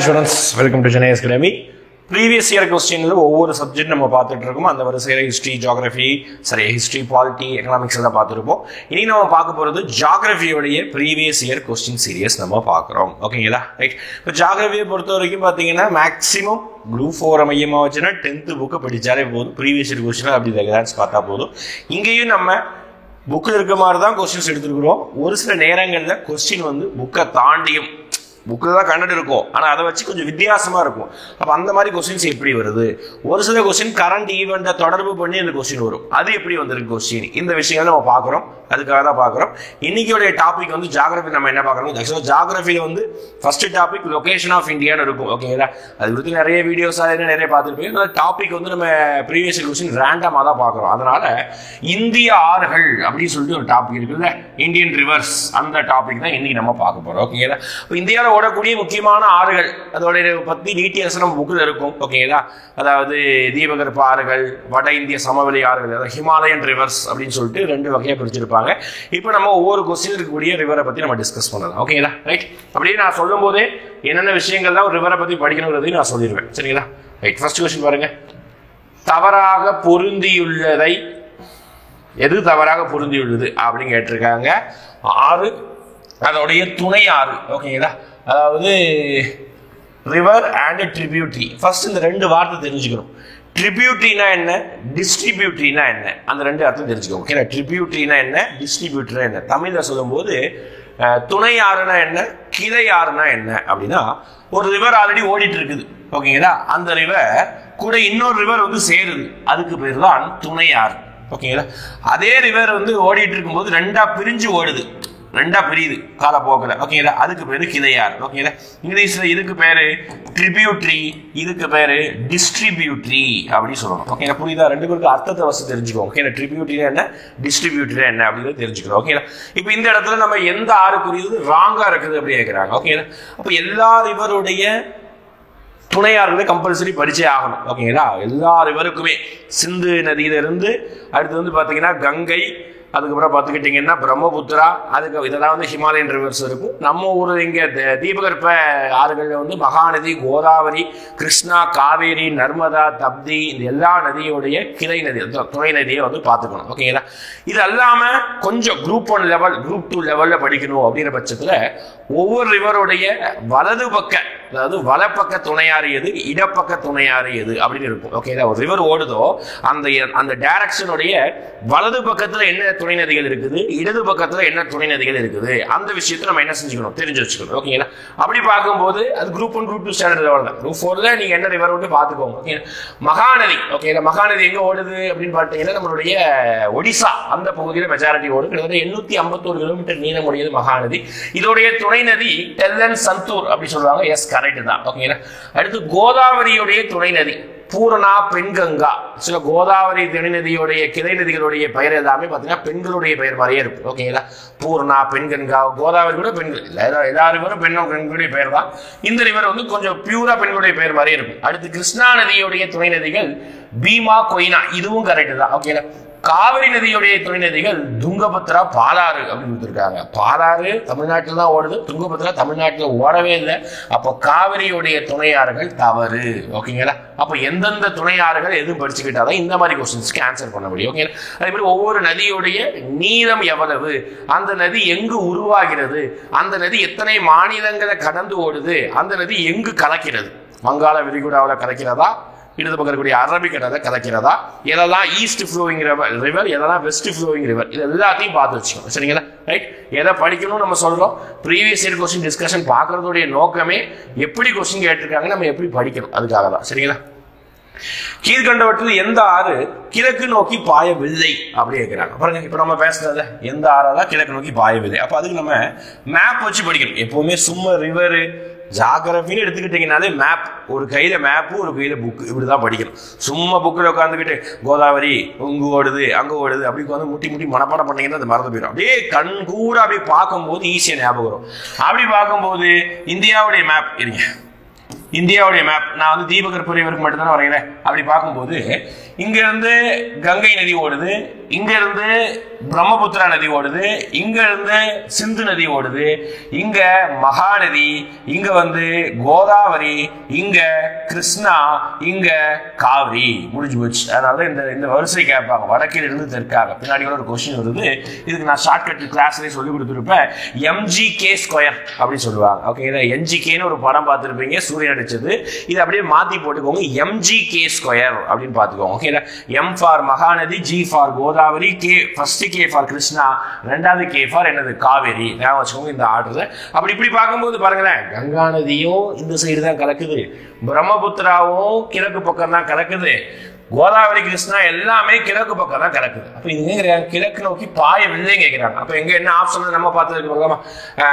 students, welcome to Chennai Academy. Previous year question ஒவ்வொரு subject நம்ம பார்த்துட்டு இருக்கோம். அந்த வரிசையில history, geography, history, polity, economics எல்லாம் பார்த்துருப்போம். இனி நம்ம பார்க்க போறது ஜியோகிராஃபியோடைய ப்ரீவியஸ் இயர் கொஸ்டின் சீரியஸ் நம்ம பார்க்குறோம். ஓகேங்களா? ரைட். இப்போ ஜியோகிராஃபியை பொறுத்த வரைக்கும் பார்த்தீங்கன்னா மேக்ஸிமம் குரூப் 4 மையமாக வச்சுன்னா 10th புக்கு படித்தாலே போதும். ப்ரீவியஸ் இயர் கொஸ்டின் அப்படி எக்ஸாம்ஸ் பார்த்தா போதும். இங்கேயும் நம்ம புக்கில் இருக்க மாதிரி தான் கொஸ்டின்ஸ் எடுத்துருக்குறோம். ஒரு சில நேரங்களில் கொஸ்டின் வந்து புக்கை தாண்டியும் புக்கில் தான் கண்டென்ட் இருக்கும், ஆனால் அதை வச்சு கொஞ்சம் வித்தியாசமாக இருக்கும். அப்போ அந்த மாதிரி கொஸ்டின்ஸ் எப்படி வருது? ஒரு சில கொஸ்டின் கரண்ட் ஈவெண்ட்டை தொடர்பு பண்ணி அந்த கொஸ்டின் வரும். அது எப்படி வந்திருக்கு கொஸ்டின்? இந்த விஷயங்கள் நம்ம பார்க்குறோம். அதுக்காக தான் பார்க்குறோம். இன்னைக்கு டாபிக் வந்து ஜியோகிராஃபி. நம்ம என்ன பார்க்குறோம்? ஆக்சுவலாக ஜியோகிராஃபியில் வந்து ஃபர்ஸ்ட் டாபிக் லொகேஷன் ஆஃப் இந்தியான்னு இருக்கும். ஓகேங்களா? அது குறித்து நிறைய வீடியோஸ் நிறைய பார்த்துருப்பீங்க. அந்த டாபிக் வந்து நம்ம ப்ரீவியஸ் கொஸ்டின் ரேண்டமாக தான் பார்க்குறோம். அதனால இந்திய ஆறுகள் அப்படின்னு சொல்லிட்டு ஒரு டாபிக் இருக்குல்ல, இந்தியன் ரிவர்ஸ், அந்த டாபிக் தான் இன்னைக்கு நம்ம பார்க்க போகிறோம். ஓகேங்களா? இப்போ இந்தியாவில் ஓடக்கூடிய முக்கியமான ஆறுகள் அதோட பற்றி டீட்டெயில்ஸ் நம்ம புக்கில் இருக்கும். ஓகேங்களா? அதாவது தீபகற்ப ஆறுகள், வட இந்திய சமவெளி ஆறுகள், அதாவது ஹிமாலயன் ரிவர்ஸ் அப்படின்னு சொல்லிட்டு 2 வகையாக பிரிச்சிருப்பாங்க. இப்போ நம்ம ஒவ்வொரு கொஸ்டின் இருக்கக்கூடிய ரிவரை பற்றி நம்ம டிஸ்கஸ் பண்ணலாம். ஓகேங்களா? ரைட். அப்படியே நான் சொல்லும் போதே என்னென்ன விஷயங்கள் தான் ஒரு ரிவரை பற்றி படிக்கணுங்கிறதையும் நான் சொல்லிடுவேன். சரிங்களா? ரைட். ஃபர்ஸ்ட் கொஸ்டின் பாருங்க. தவறாக பொருந்தியுள்ளதை எது தவறாக பொருந்தியுள்ளது அப்படின்னு கேட்டிருக்காங்க. ஆறு, அதோடைய துணை ஆறு. ஓகேங்களா? அதாவது ரிவர் அண்ட் ட்ரிபியூட்ரி. ஃபர்ஸ்ட் இந்த 2 வார்த்தை தெரிஞ்சுக்கணும். ட்ரிபியூட்ரினா என்ன, டிஸ்ட்ரிபியூட்ரினா என்ன, அந்த 2 அர்த்தம் தெரிஞ்சுக்கணும். ஓகே, ட்ரிபியூட்ரினா என்ன, டிஸ்ட்ரிபியூட்ரினா என்ன. தமிழில் சொல்லும்போது துணை ஆறுனா என்ன, கிளை ஆறுனா என்ன அப்படின்னா, ஒரு ரிவர் ஆல்ரெடி ஓடிட்டு இருக்குது. ஓகேங்களா? அந்த ரிவர் கூட இன்னொரு ரிவர் வந்து சேருது, அதுக்கு பேர் தான் துணை ஆறு. ஓகேங்களா? அதே ரிவர் வந்து ஓடிட்டு இருக்கும்போது 2ஆ பிரிஞ்சு ஓடுது, 2ஆ பிரியுது காலப்போக்கில். ஓகேங்களா? அதுக்கு பேரு கிளையார். ஓகேங்களா? இங்கிலீஷ்ல இதுக்கு பேரு ட்ரிபியூட்ரி, இதுக்கு பேரு டிஸ்ட்ரிபியூட்ரி அப்படின்னு சொல்லணும். ஓகேங்களா? புரியுதா? 2 பேருக்கு அர்த்தத்தை வசதி தெரிஞ்சுக்கோங்க. ஓகேங்களா? ட்ரிபியூட்ரினா என்ன, டிஸ்ட்ரிபியூட்ரினா என்ன அப்படிங்கிறது தெரிஞ்சுக்கணும். ஓகேங்களா? இப்போ இந்த இடத்துல நம்ம எந்த ஆறு புரியுது ராங்கா இருக்குது அப்படி கேட்கிறாங்க. ஓகேங்களா? அப்போ எல்லா ரிவருடைய துணையாறுகளை கம்பல்சரி படிச்சே ஆகணும். ஓகேங்களா? எல்லா ரிவருக்குமே சிந்து நதியிலிருந்து அடுத்து வந்து பார்த்தீங்கன்னா கங்கை, அதுக்கப்புறம் பார்த்துக்கிட்டிங்கன்னா பிரம்மபுத்திரா, அதுக்கு இதெல்லாம் வந்து ஹிமாலயன் ரிவர்ஸ் இருக்கும். நம்ம ஊர் இங்கே தீபகற்ப ஆறுகளில் வந்து மகாநதி, கோதாவரி, கிருஷ்ணா, காவேரி, நர்மதா, தப்தி, இந்த எல்லா நதியோடைய கிளை நதி, துணை நதியை வந்து பார்த்துக்கணும். ஓகேங்களா? இது இல்லாமல் கொஞ்சம் குரூப் 1 லெவல், குரூப் 2 லெவலில் படிக்கணும் அப்படிங்கிற பட்சத்தில் ஒவ்வொரு ரிவருடைய வலது பக்க, அதாவது வலப்பக்க துணையாறு எது, இடப்பக்க துணையாறு எது அப்படின்னு இருக்கும். ஓகேங்களா? ஒரு ரிவர் ஓடுதோ அந்த டைரக்ஷனுடைய வலது பக்கத்தில் என்ன துணை நதிகள் இருக்குது, இடது பக்கத்துல என்ன துணை நதிகள் இருக்குது, அந்த விஷயத்தை நம்ம என்ன செஞ்சுக்கணும், தெரிஞ்சு வச்சுக்கணும். ஓகேங்களா? அப்படி பார்க்கும்போது அது குரூப் 1 குரூப் 2 ஸ்டாண்டர்ட் லெவல் தான். குரூப் 4ல நீங்க என்ன ரிவர் ஓட்டு பார்த்துக்கோங்க. ஓகே, மகாநதி. ஓகேங்களா? மகாநதி எங்க ஓடுது அப்படின்னு பார்த்தீங்கன்னா நம்மளுடைய ஒடிசா அந்த பகுதியில் மெஜாரிட்டி ஓடும். கிட்டத்தட்ட 851 கிலோமீட்டர் நீளமுடையது மகாநதி. இதோடைய துணை நதி டெல்லன் சந்தூர் அப்படி சொல்லுவாங்க. எஸ், கரெக்ட் தான். ஓகேங்களா? அடுத்து கோதாவரியுடைய துணை நதி பூர்ணா, பெண்கங்கா. சில கோதாவரி துணை நதியோடைய கிளை நதிகளுடைய பெயர் எல்லாமே பார்த்தீங்கன்னா பெண்களுடைய பெயர் மாதிரியே இருக்கும். ஓகேங்களா? பூர்ணா, பெண்கங்கா, கோதாவரி கூட பெண்கள் இல்லை, எல்லா ரிவரும் பெண்களுடைய பெயர் தான். இந்த ரிவர் வந்து கொஞ்சம் பியூரா பெண்களுடைய பெயர் மாதிரியே இருக்கும். அடுத்து கிருஷ்ணா நதியுடைய துணை நதிகள் பீமா, கொய்னா, இதுவும் கரெக்ட் தான். ஓகேங்களா? காவிரி நதியுடைய துணை நதிகள் துங்கபத்ரா, பாலாறு அப்படின்னு கொடுத்துருக்காங்க. பாலாறு தமிழ்நாட்டில் தான் ஓடுது, துங்கபத்ரா தமிழ்நாட்டில் ஓடவே இல்லை. அப்போ காவிரியுடைய துணையாறுகள் தவறு. ஓகேங்களா? அப்போ எந்தெந்த துணையாறுகள் எதுவும் படிச்சுக்கிட்டாதான் இந்த மாதிரி கொஸ்டின்ஸ்க்கு ஆன்சர் பண்ண முடியும். ஓகே, அதே மாதிரி ஒவ்வொரு நதியுடைய நீளம் எவ்வளவு, அந்த நதி எங்கு உருவாகிறது, அந்த நதி எத்தனை மாநிலங்களை கடந்து ஓடுது, அந்த நதி எங்கு கலக்கிறது, வங்காள விரிகுடாவில் கலக்கிறதா, இடது பக்கம் இருக்கக்கூடிய அரபிக்கடலை கலக்கிறதா, எதெல்லாம் ஈஸ்ட் ஃப்ளோயிங் ரிவர், எதெல்லாம் வெஸ்ட் ஃப்ளோயிங் ரிவர், இது எல்லாத்தையும் பார்த்து வச்சுக்கணும். சரிங்களா? ரைட். எதை படிக்கணும் நம்ம சொல்றோம். ப்ரீவியஸ் இயர் கொஸ்டின் டிஸ்கஷன் பார்க்கறதுடைய நோக்கமே எப்படி கொஸ்டின் கேட்டிருக்காங்க, நம்ம எப்படி படிக்கணும், அதுக்காக தான். சரிங்களா? கீழ்கண்டவற்றில் எந்த ஆறு கிழக்கு நோக்கி பாயவில்லை அப்படி கேட்கிறாங்க. பாருங்க, இப்ப நம்ம பேசுறதுல எந்த ஆறாதான் கிழக்கு நோக்கி பாயவில்லை. அப்ப அதுக்கு நம்ம மேப் வச்சு படிக்கணும். எப்பவுமே சும்மா ரிவர் ஜியோகிராஃபின்னு எடுத்துக்கிட்டீங்கனாலே மேப், ஒரு கையில மேப்பு ஒரு கையில புக், இப்படிதான் படிக்கணும். சும்மா புக்கில் உட்காந்துக்கிட்டு கோதாவரி இங்கு ஓடுது அங்க ஓடுது அப்படி வந்து முட்டி முட்டி மனப்பாடம் பண்ணீங்கன்னா அது மறந்து போயிடும். அப்படியே கண் கூட அப்படி பார்க்கும்போது ஈஸியா ஞாபகம் வரும். அப்படி பார்க்கும்போது இந்தியாவுடைய மேப் இருங்க, இந்தியாவுடைய மேப் நான் வந்து தீபகற்ப ரிவருக்கு மட்டும் தானே வரைகிறேன். அப்படி பார்க்கும்போது இங்க இருந்து கங்கை நதி ஓடுது, இங்க இருந்து பிரம்மபுத்திரா நதி ஓடுது, இங்க இருந்து சிந்து நதி ஓடுது, இங்க மகாநதி, இங்க வந்து கோதாவரி, இங்க கிருஷ்ணா, இங்க காவிரி. முடிஞ்சு போச்சு. அதனால இந்த வரிசை கேட்பாங்க வடக்கில் இருந்து தெற்காக. பின்னாடி ஒரு கொஸ்டின் வருது, இதுக்கு நான் ஷார்ட்கட் கிளாஸ்லேயே சொல்லி கொடுத்துருப்பேன். MGK ஸ்கொயர் அப்படின்னு சொல்லுவாங்க. ஓகே, NGKன்னு ஒரு படம் பார்த்துருப்பீங்க, சூரியன் நடிச்சது. இது அப்படியே மாத்தி போட்டுக்கோங்க, MGK ஸ்கொயர் அப்படின்னு பார்த்துக்கோங்க. Okay, M for Mahanadi, G for Godavari, first K for Krishna, ரெண்டாவது K ஃபார் என்னது காவேரி. ஞாபகம் வச்சுக்கோங்க இந்த ஆர்டர்ல. அப்படி இப்படி பார்க்கும்போது பாருங்களேன், கங்கா நதியும் இந்த சைடு தான் கலக்குது, பிரம்மபுத்திராவும் கிழக்கு பக்கம் தான் கலக்குது, கோதாவரி கிருஷ்ணா எல்லாமே கிழக்கு பக்கம் தான் கிடக்குது. அப்ப இது கிழக்கு நோக்கி பாயவில்லைன்னு கேட்கிறாங்க. அப்ப எங்க என்ன ஆப்ஷன் நம்ம பார்த்ததுக்கு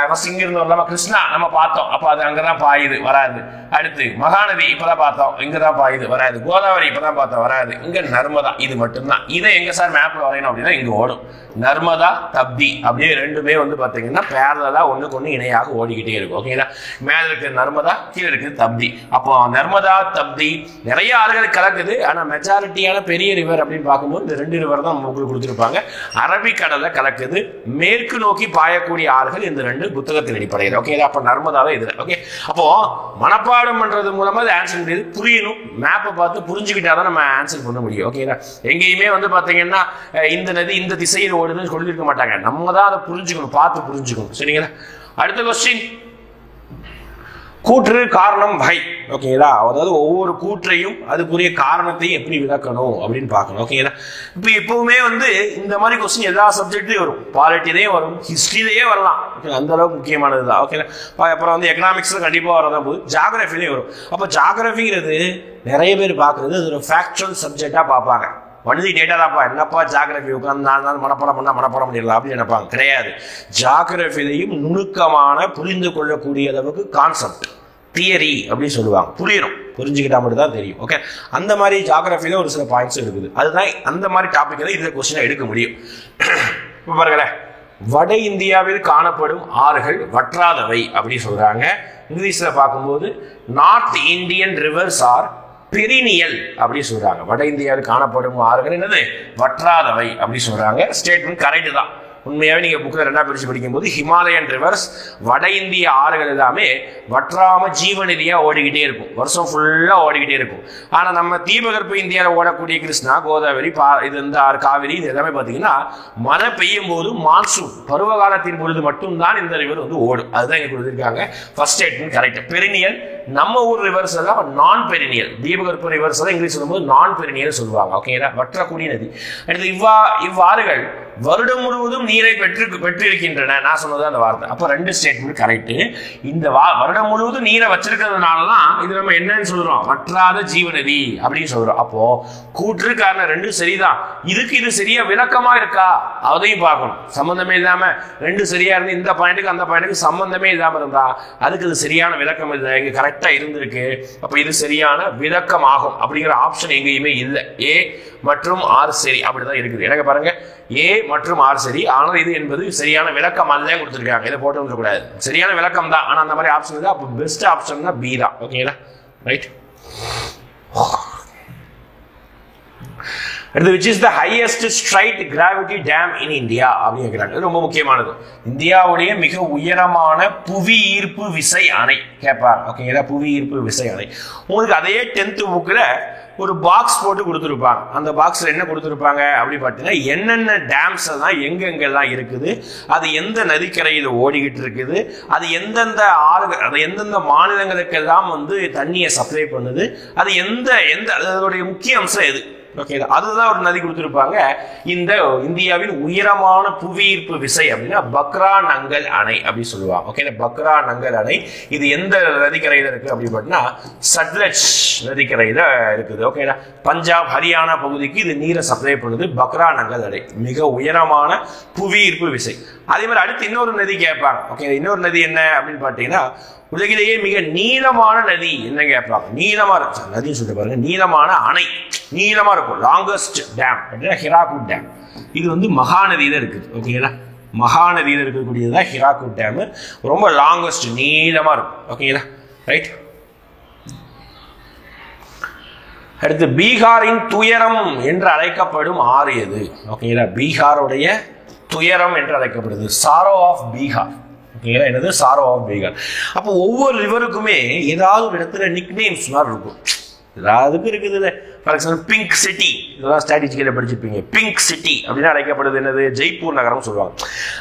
ஃபர்ஸ்ட் இங்க இருந்து வரலாமா, கிருஷ்ணா நம்ம பார்த்தோம், அப்ப அது அங்கதான் பாயுது, வராது. அடுத்து மகாநதி இப்பதான் பார்த்தோம், இங்கதான் பாயுது, வராது. கோதாவரி இப்பதான் பார்த்தோம், வராது. இங்க நர்மதா, இது மட்டும்தான். இதை எங்க சார் மேப்ல வரையணும் அப்படின்னா இங்க ஓடும். நர்மதா தப்தி அப்படியே ரெண்டுமே வந்து பாத்தீங்கன்னா பேரலா ஒண்ணுக்கு ஒண்ணு இணையாக ஓடிக்கிட்டே இருக்கும். ஓகேங்களா, மேல இருக்கு நர்மதா, கீழே இருக்கு தப்தி. அப்போ நர்மதா தப்தி நிறைய ஆறுகள் கலக்குது. ஆனா மெஜாரிட்டியான பெரிய ரிவர் அப்படின்னு பார்க்கும்போது இந்த ரெண்டு ரிவர் தான் உங்களுக்கு கொடுத்துருப்பாங்க. அரபிக்கடலை கலக்குது, மேற்கு நோக்கி பாயக்கூடிய ஆறுகள் இந்த ரெண்டு புத்தகத்தின் அடிப்படையில். ஓகே, அப்ப நர்மதா தான் இதுல. ஓகே, அப்போ மனப்பாடம் பண்றது மூலமா அது ஆன்சர் முடியாது, புரியணும். மேப்பை பார்த்து புரிஞ்சுக்கிட்டாதான் நம்ம ஆன்சர் பண்ண முடியும். ஓகேங்களா, எங்கேயுமே வந்து பாத்தீங்கன்னா இந்த நதி இந்த திசையில் ஓடுதுன்னு சொல்லியிருக்க மாட்டாங்க. நம்ம தான் அதை புரிஞ்சுக்கணும், பார்த்து புரிஞ்சுக்கணும். சரிங்களா, அடுத்த கொஸ்டின், கூற்று காரணம் வகை. ஓகேங்களா, அதாவது ஒவ்வொரு கூற்றையும் அதுக்குரிய காரணத்தையும் எப்படி விளக்கணும் அப்படின்னு பார்க்கணும். ஓகேங்களா, இப்போ எப்பவுமே வந்து இந்த மாதிரி கொஸ்டின் எல்லா சப்ஜெக்ட்லயும் வரும், பாலிட்டிலையும் வரும், ஹிஸ்டரியிலேயே வரலாம். அந்த அளவுக்கு முக்கியமானது தான். ஓகேங்களா, அப்புறம் வந்து எக்கனாமிக்ஸ்ல கண்டிப்பா வரதான் போது, ஜாகிரபிலையும் வரும். அப்போ ஜாகிரபிங்கிறது நிறைய பேர் பார்க்கறது அது ஒரு ஃபேக்சுவல் சப்ஜெக்டா பார்ப்பாங்க. வண்டி டேட்டா தான்ப்பா, என்னப்பா ஜாகிரபி உட்காந்து 4 நாள் மனப்பாடம் பண்ணா மனப்பாடம் பண்ணிடலாம் அப்படின்னு நினைப்பாங்க. கிடையாது. ஜாகிரபிலையும் நுணுக்கமான புரிந்து கொள்ளக்கூடிய அளவுக்கு கான்செப்ட் தியரி அப்படின்னு சொல்லுவாங்க. புரியணும், புரிஞ்சுக்கிட்டா மட்டும் தான் தெரியும். ஓகே, அந்த மாதிரி ஜாகிரபில ஒரு சில பாயிண்ட்ஸ் இருக்குது. அதுதான் அந்த மாதிரி டாபிக் தான் இதுல கொஸ்டின் எடுக்க முடியும். இப்போ பாருங்களேன், வட இந்தியாவில் காணப்படும் ஆறுகள் வற்றாதவை அப்படின்னு சொல்றாங்க. இங்கிலீஷ்ல பார்க்கும்போது north Indian rivers are perennial அப்படி சொல்றாங்க. வட இந்தியாவில் காணப்படும் ஆறுகள் என்னது, வற்றாதவை அப்படி சொல்றாங்க. ஸ்டேட்மெண்ட் கரெக்ட் தான். உண்மையாவே நீங்க புக்ல 2ஆம் பிரிச்சு படிக்கும்போது ஹிமாலயன் ரிவர்ஸ், வட இந்திய ஆறுகள் எல்லாமே வற்றாம ஜீவநிதியா ஓடிக்கிட்டே இருக்கும், வருஷம் ஃபுல்லா ஓடிக்கிட்டே இருக்கும். ஆனா நம்ம தீபகற்ப இந்தியாவில் ஓடக்கூடிய கிருஷ்ணா, கோதாவரி, இது இந்த ஆறு, காவிரி, இது எல்லாமே பாத்தீங்கன்னா மழை பெய்யும் போது மான்சூன் பருவ காலத்தின் பொழுது மட்டும்தான் இந்த ரிவர் வந்து ஓடும். அதுதான் இங்க கொடுத்திருக்காங்க. First statement correct. பெரினியல் நம்ம ஊர் ரிவர்ஸ் எல்லாம் நான் பெரினியல், தீபகற்ப ரிவர்ஸ் எல்லாம் இங்கிலீஷ் சொல்லும்போது நான் பெரினியல் சொல்லுவாங்க. ஓகேங்களா, வற்றக்கூடிய நதி. அடுத்து இவ்வாறுகள் வருடம் முழுவதும் நீரை பெற்றிருக்கின்றன. நான் சொன்னது அந்த வார்த்தை. அப்போ 2 ஸ்டேட்மெண்ட் கரெக்ட். இந்த வருடம் முழுவதும் நீரை வச்சிருக்கிறதுனாலதான் இது நம்ம என்னன்னு சொல்றோம், வற்றாத ஜீவநதி அப்படின்னு சொல்றோம். அப்போ கூற்று காரணம் 2 சரிதான். இதுக்கு இது சரியா விளக்கமா இருக்கா அதையும் பார்க்கணும். சம்பந்தமே இல்லாம 2 சரியா இருந்து இந்த பாயிண்ட்டுக்கு அந்த பாயிண்ட்டுக்கு சம்பந்தமே இல்லாம இருந்தா அதுக்கு இது சரியான விளக்கம் இல்லை, இங்க கரெக்டா இருந்திருக்கு, அப்ப இது சரியான விளக்கம் ஆகும் அப்படிங்கிற ஆப்ஷன் எங்கேயுமே இல்லை. ஏ மற்றும் ஆர் சரி அப்படிதான் இருக்குது. எனக்கு பாருங்க, ஏ மற்றும் ஆர் சரி, ஆனால் இது என்பது சரியான விளக்கம் அல்ல கொடுத்துருக்காங்க. இதை போட்டு வந்துடக்கூடாது. சரியான விளக்கம் தான், ஆனா அந்த மாதிரி ஆப்ஷன் இல்லை. அப்போ பெஸ்ட் ஆப்ஷன் தான் பி தான். ஓகேங்களா, ரைட். அடுத்து, which is the highest straight gravity dam in India அப்படின்னு கேட்கிறாங்க. இது ரொம்ப முக்கியமானது. இந்தியாவுடைய மிக உயரமான புவி ஈர்ப்பு விசை அணை கேட்பாங்க. ஓகேங்களா, புவி ஈர்ப்பு விசை அணை. உங்களுக்கு அதே 10th புக்ல ஒரு பாக்ஸ் போட்டு கொடுத்துருப்பாங்க. அந்த பாக்ஸ்ல என்ன கொடுத்துருப்பாங்க அப்படி பார்த்தீங்கன்னா என்னென்ன டேம்ஸ் எல்லாம் எங்கெங்கெல்லாம் இருக்குது, அது எந்த நதிக்கரையில் ஓடிக்கிட்டு இருக்குது, அது எந்தெந்த ஆறுகள், அது எந்தெந்த மாநிலங்களுக்கெல்லாம் வந்து தண்ணியை சப்ளை பண்ணுது, அது எந்த அதோடைய முக்கிய அம்சம் எது. ஓகே, அதுதான் ஒரு நதி கொடுத்திருப்பாங்க. இந்த இந்தியாவின் உயரமான புவியீர்ப்பு விசை அப்படின்னா பக்ரா நங்கல் அணை அப்படி சொல்லுவாங்க. ஓகே, பக்ரா நங்கல் அணை இது எந்த நதிக்கரையில இருக்கு அப்படின்னு பார்த்தீங்கன்னா சட்லஜ் நதிக்கரையில இருக்குது. ஓகேடா, பஞ்சாப் ஹரியானா பகுதிக்கு இது நீரை சப்ளை பண்ணுது. பக்ரா நங்கல் அணை மிக உயரமான புவியீர்ப்பு விசை. அதே மாதிரி அடுத்து இன்னொரு நதி கேட்பாங்க. ஓகே, இன்னொரு நதி என்ன அப்படின்னு பார்த்தீங்கன்னா உலகிலேயே மிக நீளமான நதி என்ன கேட்பாங்க. நீளமா இருக்கு நதின்னு சொல்லிட்டு பாருங்க, நீளமான அணை, நீளமா இருக்கும், லாங்கஸ்ட் டேம் அப்படின்னா ஹிராகுட் டேம். இது வந்து மகாநதியில இருக்குது. ஓகேங்களா, மகாநதியில இருக்கக்கூடியதுதான் ஹிராகுட் டேம். ரொம்ப லாங்கஸ்ட் நீளமா இருக்கும். ஓகேங்களா, ரைட். அடுத்து பீகாரின் துயரம் என்று அழைக்கப்படும் ஆறு எது? ஓகேங்களா, பீகாருடைய துயரம் என்று அழைக்கப்படுது சாரோ ஆஃப் பீகார். ஓகேங்களா, என்னது சாரோ ஆஃப் பீகார். அப்போ ஒவ்வொரு ரிவருக்குமே ஏதாவது ஒரு இடத்துல நிக் நேம்ஸ் மாதிரி இருக்கும். எல்லாத்துக்கும் இருக்குது. ஃபார் எக்ஸாம்பிள் பிங்க் சிட்டி, இதெல்லாம் ஸ்ட்ராட்டஜிக்கல படிச்சிருப்பீங்க. பிங்க் சிட்டி அப்படின்னு அழைக்கப்படுது என்னது? ஜெய்ப்பூர் நகரம் சொல்லுவாங்க.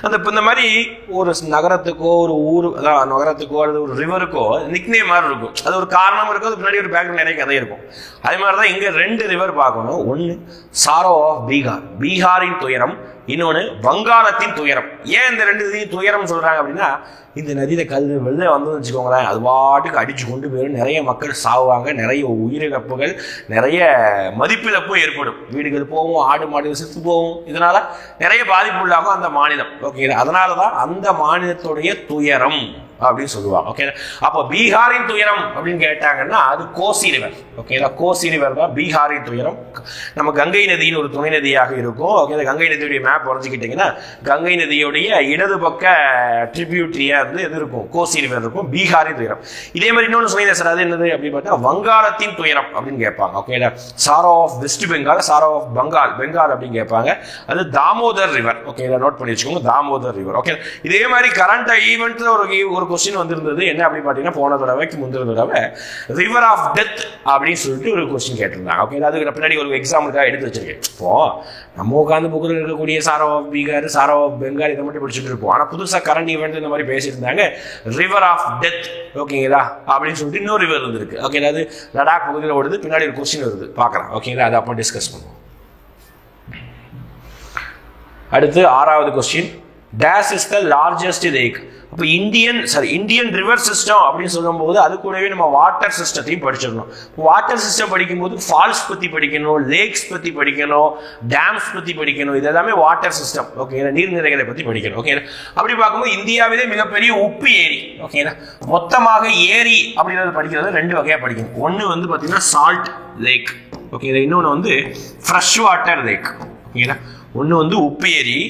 அந்த இந்த மாதிரி ஒரு நகரத்துக்கோ ஒரு ஊர் நகரத்துக்கோ அல்லது ஒரு ரிவருக்கோ நிக்நேம் மாதிரி இருக்கும். அது ஒரு காரணம் இருக்கும், அது முன்னாடி ஒரு பேக்ரவுண்ட் நிறைய கதை இருக்கும். அதே மாதிரி தான் இங்கே 2 ரிவர் பார்க்கணும். ஒன்று சாரோ ஆஃப் பீகார், பீகாரின் துயரம். இன்னொன்று வங்காளத்தின் துயரம். ஏன் இந்த 2 நதியும் துயரம் சொல்றாங்க அப்படின்னா, இந்த நதியில வெள்ளை வந்து வச்சுக்கோங்களேன், அது பாட்டுக்கு அடிச்சு கொண்டு போயிடும். நிறைய மக்கள் சாவுவாங்க, நிறைய உயிரிழப்புகள், நிறைய மதிப்பிழப்பும் ஏற்படும். வீடுகள் போகும், ஆடு மாடுகள் செத்து போகும். இதனால நிறைய பாதிப்பு உள்ளாகும் அந்த மாநிலம். ஓகே, அதனாலதான் அந்த மாநிலத்துடைய துயரம் அப்படின்னு சொல்லுவாங்க. ஓகே, அப்போ பீகாரின் துயரம் அப்படின்னு கேட்டாங்கன்னா அது கோசி ரிவர். ஓகேங்களா, கோசி ரிவர் தான் பீகாரின் துயரம். நம்ம கங்கை நதியின் ஒரு துணை நதியாக இருக்கும். ஓகே, கங்கை நதியுடைய மேப் வரைஞ்சிக்கிட்டீங்கன்னா கங்கை நதியுடைய இடது பக்க ட்ரிபியூட்டரியா இருந்து எது இருக்கும்? கோசி ரிவர் இருக்கும். பீகாரின் துயரம். இதே மாதிரி இன்னொன்று சொன்னீங்க சார், அது என்னது அப்படின்னு பார்த்தா வங்காளத்தின் துயரம் அப்படின்னு கேட்பாங்க. ஓகேங்களா, sorrow of west Bengal, sorrow of Bengal அப்படின்னு கேட்பாங்க. அது தாமோதர் ரிவர். ஓகேங்களா, நோட் பண்ணி வச்சுக்கோங்க, தாமோதர் ரிவர். ஓகே, இதே மாதிரி கரண்ட் ஈவெண்ட்ல ஒரு கொஸ்டின் வந்திருந்தது. என்ன அப்படின்னு பாத்தீங்கன்னா, போன தடவைக்கு முந்தின தடவை ரிவர் ஆஃப் டெத் அப்படின்னு சொல்லிட்டு ஒரு கொஸ்டின் கேட்டிருந்தாங்க. ஓகே, அதுக்கு பின்னாடி ஒரு எக்ஸாம்பிளுக்காக எடுத்து வச்சிருக்கேன். இப்போ நம்ம உட்காந்து புக்கில் இருக்கக்கூடிய sorrow of Bihar, sorrow of Bengal இதை மட்டும் படிச்சுட்டு இருப்போம். ஆனா புதுசா கரண்ட் ஈவெண்ட் இந்த மாதிரி பேசியிருந்தாங்க. ரிவர் ஆஃப் டெத், ஓகேங்களா, அப்படின்னு சொல்லிட்டு இன்னொரு ரிவர் இருந்திருக்கு. ஓகே, அது லடாக் பகுதியில் ஓடுது. பின்னாடி ஒரு கொஸ்டின் வருது, பார்க்கலாம். ஓகேங்களா, அதை அப்போ டிஸ்கஸ் பண்ணுவோம். அடுத்து 6வது question, dash is the largest lake. அப்போ இந்தியன் ரிவர் சிஸ்டம் அப்படின்னு சொல்லும்போது அது கூடவே நம்ம வாட்டர் சிஸ்டத்தையும் படிச்சிடணும். வாட்டர் சிஸ்டம் படிக்கும்போது ஃபால்ஸ் பத்தி படிக்கணும், லேக்ஸ் பத்தி படிக்கணும், டேம்ஸ் பத்தி படிக்கணும். இது எல்லாமே வாட்டர் சிஸ்டம். ஓகே, நீர்நிலைகளை பத்தி படிக்கணும். ஓகே, அப்படி பார்க்கும்போது இந்தியாவிலே மிகப்பெரிய உப்பு ஏரி. ஓகேங்களா, மொத்தமாக ஏரி அப்படிங்கிறது படிக்கிறது 2 வகையா படிக்கணும். ஒன்று வந்து பார்த்தீங்கன்னா சால்ட் லேக். ஓகே, இன்னொன்று வந்து ஃப்ரெஷ் வாட்டர் லேக். ஓகேங்களா, ஒன்று வந்து உப்பு ஏரி,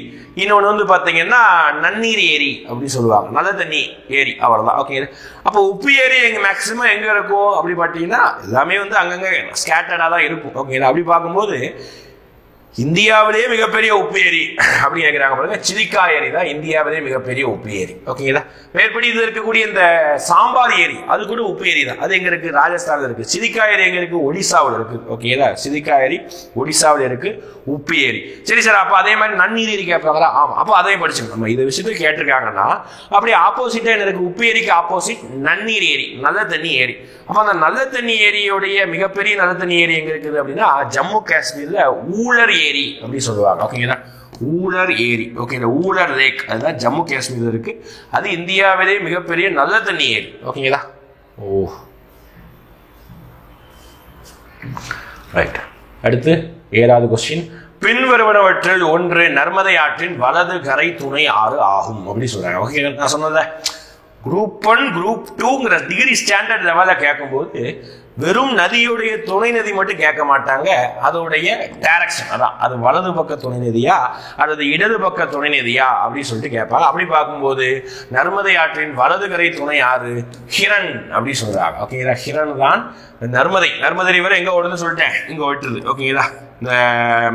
இன்னொன்று வந்து பார்த்தீங்கன்னா நன்னீர் ஏரி அப்படின்னு சொல்லுவாங்க, நல்ல தண்ணி ஏரி, அவ்வளோதான். ஓகே, அப்போ உப்பு ஏரி மேக்சிமம் எங்கே இருக்கும் அப்படி பார்த்தீங்கன்னா எல்லாமே வந்து அங்கங்கே ஸ்கேட்டர்டாக தான் இருக்கும். ஓகே, அப்படி பார்க்கும்போது இந்தியாவிலேயே மிகப்பெரிய உப்பு ஏரி அப்படி கேட்குறாங்க பாருங்க, சிலிக்கா ஏரி தான் இந்தியாவிலேயே மிகப்பெரிய உப்பு ஏரி. ஓகேங்களா, மேற்படி இது இருக்கக்கூடிய இந்த சாம்பார் ஏரி அது கூட உப்பு ஏரி தான். அது எங்க இருக்கு? ராஜஸ்தான்ல இருக்கு. சிலிக்கா ஏரி எங்க இருக்கு? ஒடிசாவில் இருக்கு. ஓகேங்களா, சிலிக்கா ஏரி ஒடிசாவில் இருக்கு, உப்பு ஏரி. சரி சார், அப்போ அதே மாதிரி நன்னீர் ஏரி கேட்பாங்களா? ஆமா, அப்போ அதையும் படிச்சுக்கணும். நம்ம இந்த விஷயத்துக்கு கேட்டிருக்காங்கன்னா அப்படியே ஆப்போசிட்டா என்ன இருக்கு? உப்பு ஏரிக்கு ஆப்போசிட் நன்னீர் ஏரி, நல்ல தண்ணி ஏரி. அப்போ அந்த நல்ல தண்ணி ஏரியோடைய மிகப்பெரிய நல்ல தண்ணி ஏரி எங்க இருக்குது அப்படின்னா ஜம்மு காஷ்மீர்ல ஊழர் ஏரி அப்படின்னு சொல்லுவாங்க. ஓகேங்களா, ஊழர் ஏரி. ஓகே, ஊழர் லேக் அதுதான் ஜம்மு காஷ்மீர்ல இருக்கு. அது இந்தியாவிலே மிகப்பெரிய நல்ல தண்ணி ஏரி. ஓகேங்களா, ஓ ரைட். அடுத்து 7வது கொஸ்டின், பின்வருவனவற்றில் ஒன்று நர்மதை ஆற்றின் வலது கரை துணை ஆறு ஆகும் அப்படின்னு சொல்றாங்க. ஓகே, நான் சொன்னத குரூப் 1 குரூப் 2ங்கிற டிகிரி ஸ்டாண்டர்ட் லெவலில் கேட்கும்போது வெறும் நதியுடைய துணை நதி மட்டும் கேட்க மாட்டாங்க, அதோடைய டைரக்ஷன், அதான் அது வலது பக்க துணை நதியா அல்லது இடது பக்க துணை நதியா அப்படின்னு சொல்லிட்டு கேட்பாங்க. அப்படி பார்க்கும்போது நர்மதை ஆற்றின் வலது கரை துணை ஆறு ஹிரண் அப்படி சொல்றாங்க. ஓகேங்களா, ஹிரண் தான் நர்மதை ரிவர் எங்க ஓடுதுன்னு சொல்லிட்டேன், இங்க ஓட்டுது. ஓகேங்களா, இந்த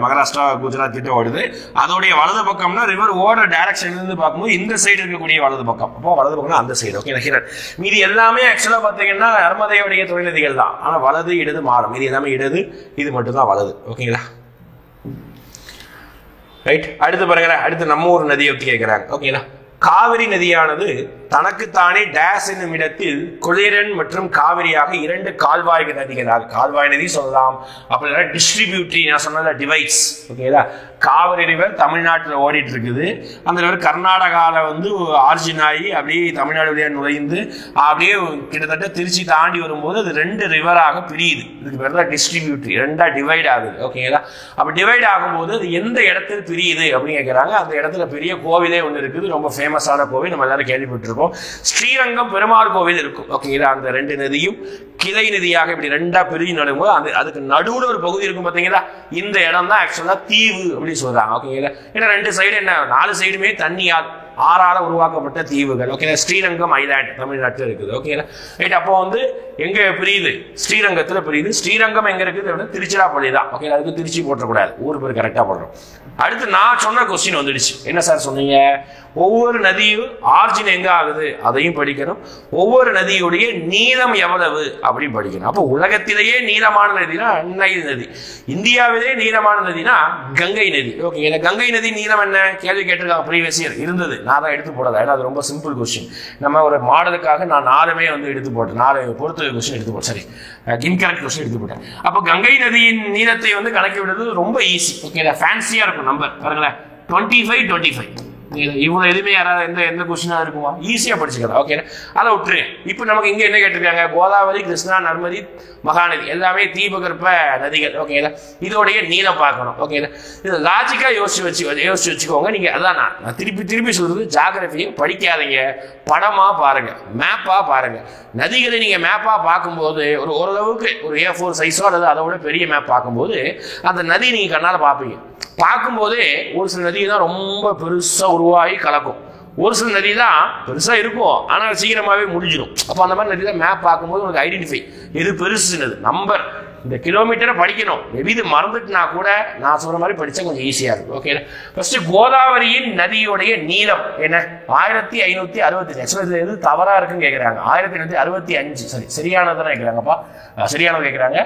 மகாராஷ்டிரா குஜராத் கிட்ட ஓடுது. அதோடைய வலது பக்கம்னா ரிவர் ஓடுற டைரக்ஷன் இருந்து பார்க்கும்போது இந்த சைடு இருக்கக்கூடிய வலது பக்கம், அப்போ வலது பக்கம் அந்த சைடு. ஓகே, ஹிரண். மீதி எல்லாமே ஆக்சுவலா பாத்தீங்கன்னா நர்மதையுடைய துணை நதிகள் தான். ஆனா வலது இடது மாறும், மீதி எல்லாமே இடது, இது மட்டும் தான் வலது. ஓகேங்களா, ரைட். அடுத்து பாருங்க, அடுத்து நம்ம ஒரு நதியை பத்தி கேட்கிறாங்க. ஓகேங்களா, காவிரி நதியானது தனக்குத்தானே டேஸ் என்னும் இடத்தில் கொளிரன் மற்றும் காவிரியாக 2 கால்வாய் நதிகளாக, கால்வாய் நதி சொல்லலாம், அப்படின்னா டிஸ்ட்ரிபியூட்டரி, நான் சொன்ன டிவைட்ஸ். ஓகேங்களா, காவிரி ரிவர் தமிழ்நாட்டில் ஓடிட்டு இருக்குது. அந்த ரிவர் கர்நாடகாவில் வந்து ஆர்ஜின் ஆகி அப்படியே தமிழ்நாடு வழியாக நுழைந்து அப்படியே கிட்டத்தட்ட திருச்சி தாண்டி வரும்போது அது 2 ரிவராக பிரியுது. இதுக்கு பேர் தான் டிஸ்ட்ரிபியூட்டரி, 2ஆ டிவைட் ஆகுது. ஓகேங்களா, அப்போ டிவைட் ஆகும்போது அது எந்த இடத்தில் பிரியுது அப்படின்னு கேட்குறாங்க. அந்த இடத்துல பெரிய கோவிலே ஒன்று இருக்குது, ரொம்ப ஃபேமஸான கோவில், நம்ம எல்லாரும் கேள்விப்பட்டிருக்கோம். ஸ்ரீரங்கம் பெருமாள் கோவில் இருக்கும். ஓகேங்களா, அந்த 2 நதியும் கிளை நதியாக இப்படி 2ஆ பிரிஞ்சு நடும்போது அதுக்கு நடுவில் ஒரு பகுதி இருக்கும் பார்த்தீங்களா, இந்த இடம் தான் ஆக்சுவலா தீவு அப்படின்னு சொல்றாங்க. ஓகேங்களா, ஏன்னா 2 சைடு என்ன, 4 சைடுமே தண்ணியால் ஆறால உருவாக்கப்பட்ட தீவுகள். ஓகே, ஸ்ரீரங்கம் ஐலாண்ட் தமிழ்நாட்டில் இருக்குது. Okay right. அப்போ வந்து எங்க பிரியுது? ஸ்ரீரங்கத்துல பிரியுது. ஸ்ரீரங்கம் எங்க இருக்குது? திருச்சிராப்பள்ளி தான். ஓகே, அதுக்கு திருச்சி போட்டக்கூடாது, ஊர் பேர் கரெக்டா போடுறோம். அடுத்து நான் சொன்ன கொஸ்டின் வந்துடுச்சு. என்ன சார் சொன்னீங்க? ஒவ்வொரு நதியும் ஆர்ஜின் எங்க ஆகுது அதையும் படிக்கணும், ஒவ்வொரு நதியுடைய நீளம் எவ்வளவு அப்படின்னு படிக்கணும். அப்போ உலகத்திலேயே நீளமான நதினா நைல் நதி, இந்தியாவிலே நீளமான நதினா கங்கை நதி. ஓகே, இந்த கங்கை நதி நீளம் என்ன கேள்வி கேட்டிருக்காங்க ப்ரீவியஸ் இயர் இருந்தது. நான் தான் எடுத்து போடல, ஏன்னா அது ரொம்ப சிம்பிள் கொஸ்டின். நம்ம ஒரு மாடலுக்காக நான் 4 வந்து எடுத்து போட்டேன், 4 பொறுத்து கொஸ்டின் எடுத்து போட்டேன். சரி, இன்கரெக்ட் கொஸ்டின் எடுத்து போட்டேன். அப்போ கங்கை நதியின் நீளத்தை வந்து கணக்கி விடுறது ரொம்ப ஈஸி. ஓகே, ஃபேன்சியா இருக்கும் நம்பர் பாருங்களேன், 25. இவ்வளவு எதுவுமே யாராவது எந்த கொஸ்டினா இருக்குமா? ஈஸியா படிச்சுக்கலாம். ஓகே, அதை விட்டுருங்க. இப்போ நமக்கு இங்க என்ன கேட்டிருக்காங்க? கோதாவரி, கிருஷ்ணா, நர்மதி, மகாநதி எல்லாமே தீபகற்ப நதிகள். ஓகே, இதோடைய நீளம் பார்க்கணும். ஓகே, இது லாஜிக்கா யோசிச்சு வச்சுக்கோங்க. நீங்க அதான் நான் திருப்பி சொல்றது, ஜியோகிராஃபியை படிக்காதீங்க, படமா பாருங்க, மேப்பா பாருங்க. நதிகளை நீங்க மேப்பா பார்க்கும்போது ஓரளவுக்கு ஒரு A4 சைஸோ அல்லது அதை விட பெரிய மேப் பார்க்கும்போது அந்த நதி நீங்க கண்ணால பார்ப்பீங்க. பார்க்கும்போதே ஒரு சில நதி தான் ரொம்ப பெருசா உருவாகி கலக்கும், ஒரு சில நதி தான் பெருசா இருக்கும் ஆனால் சீக்கிரமாவே முடிஞ்சிடும். அப்போ அந்த மாதிரி நதி தான் மேப் பார்க்கும்போது உங்களுக்கு ஐடென்டிஃபை எது பெருசுனது நம்பர், இந்த கிலோமீட்டரை படிக்கணும். மேபி இது மறந்துட்டுனா கூட நான் சொல்ற மாதிரி படிச்சா கொஞ்சம் ஈஸியா இருக்கும். ஓகே, ஃபர்ஸ்ட் கோதாவரியின் நதியோடைய நீளம் என்ன? 1565. எது தவறா இருக்குன்னு கேட்கிறாங்க. 1565 சரி, சரியானதான் கேட்கிறாங்கப்பா, சரியானது கேட்கிறாங்க.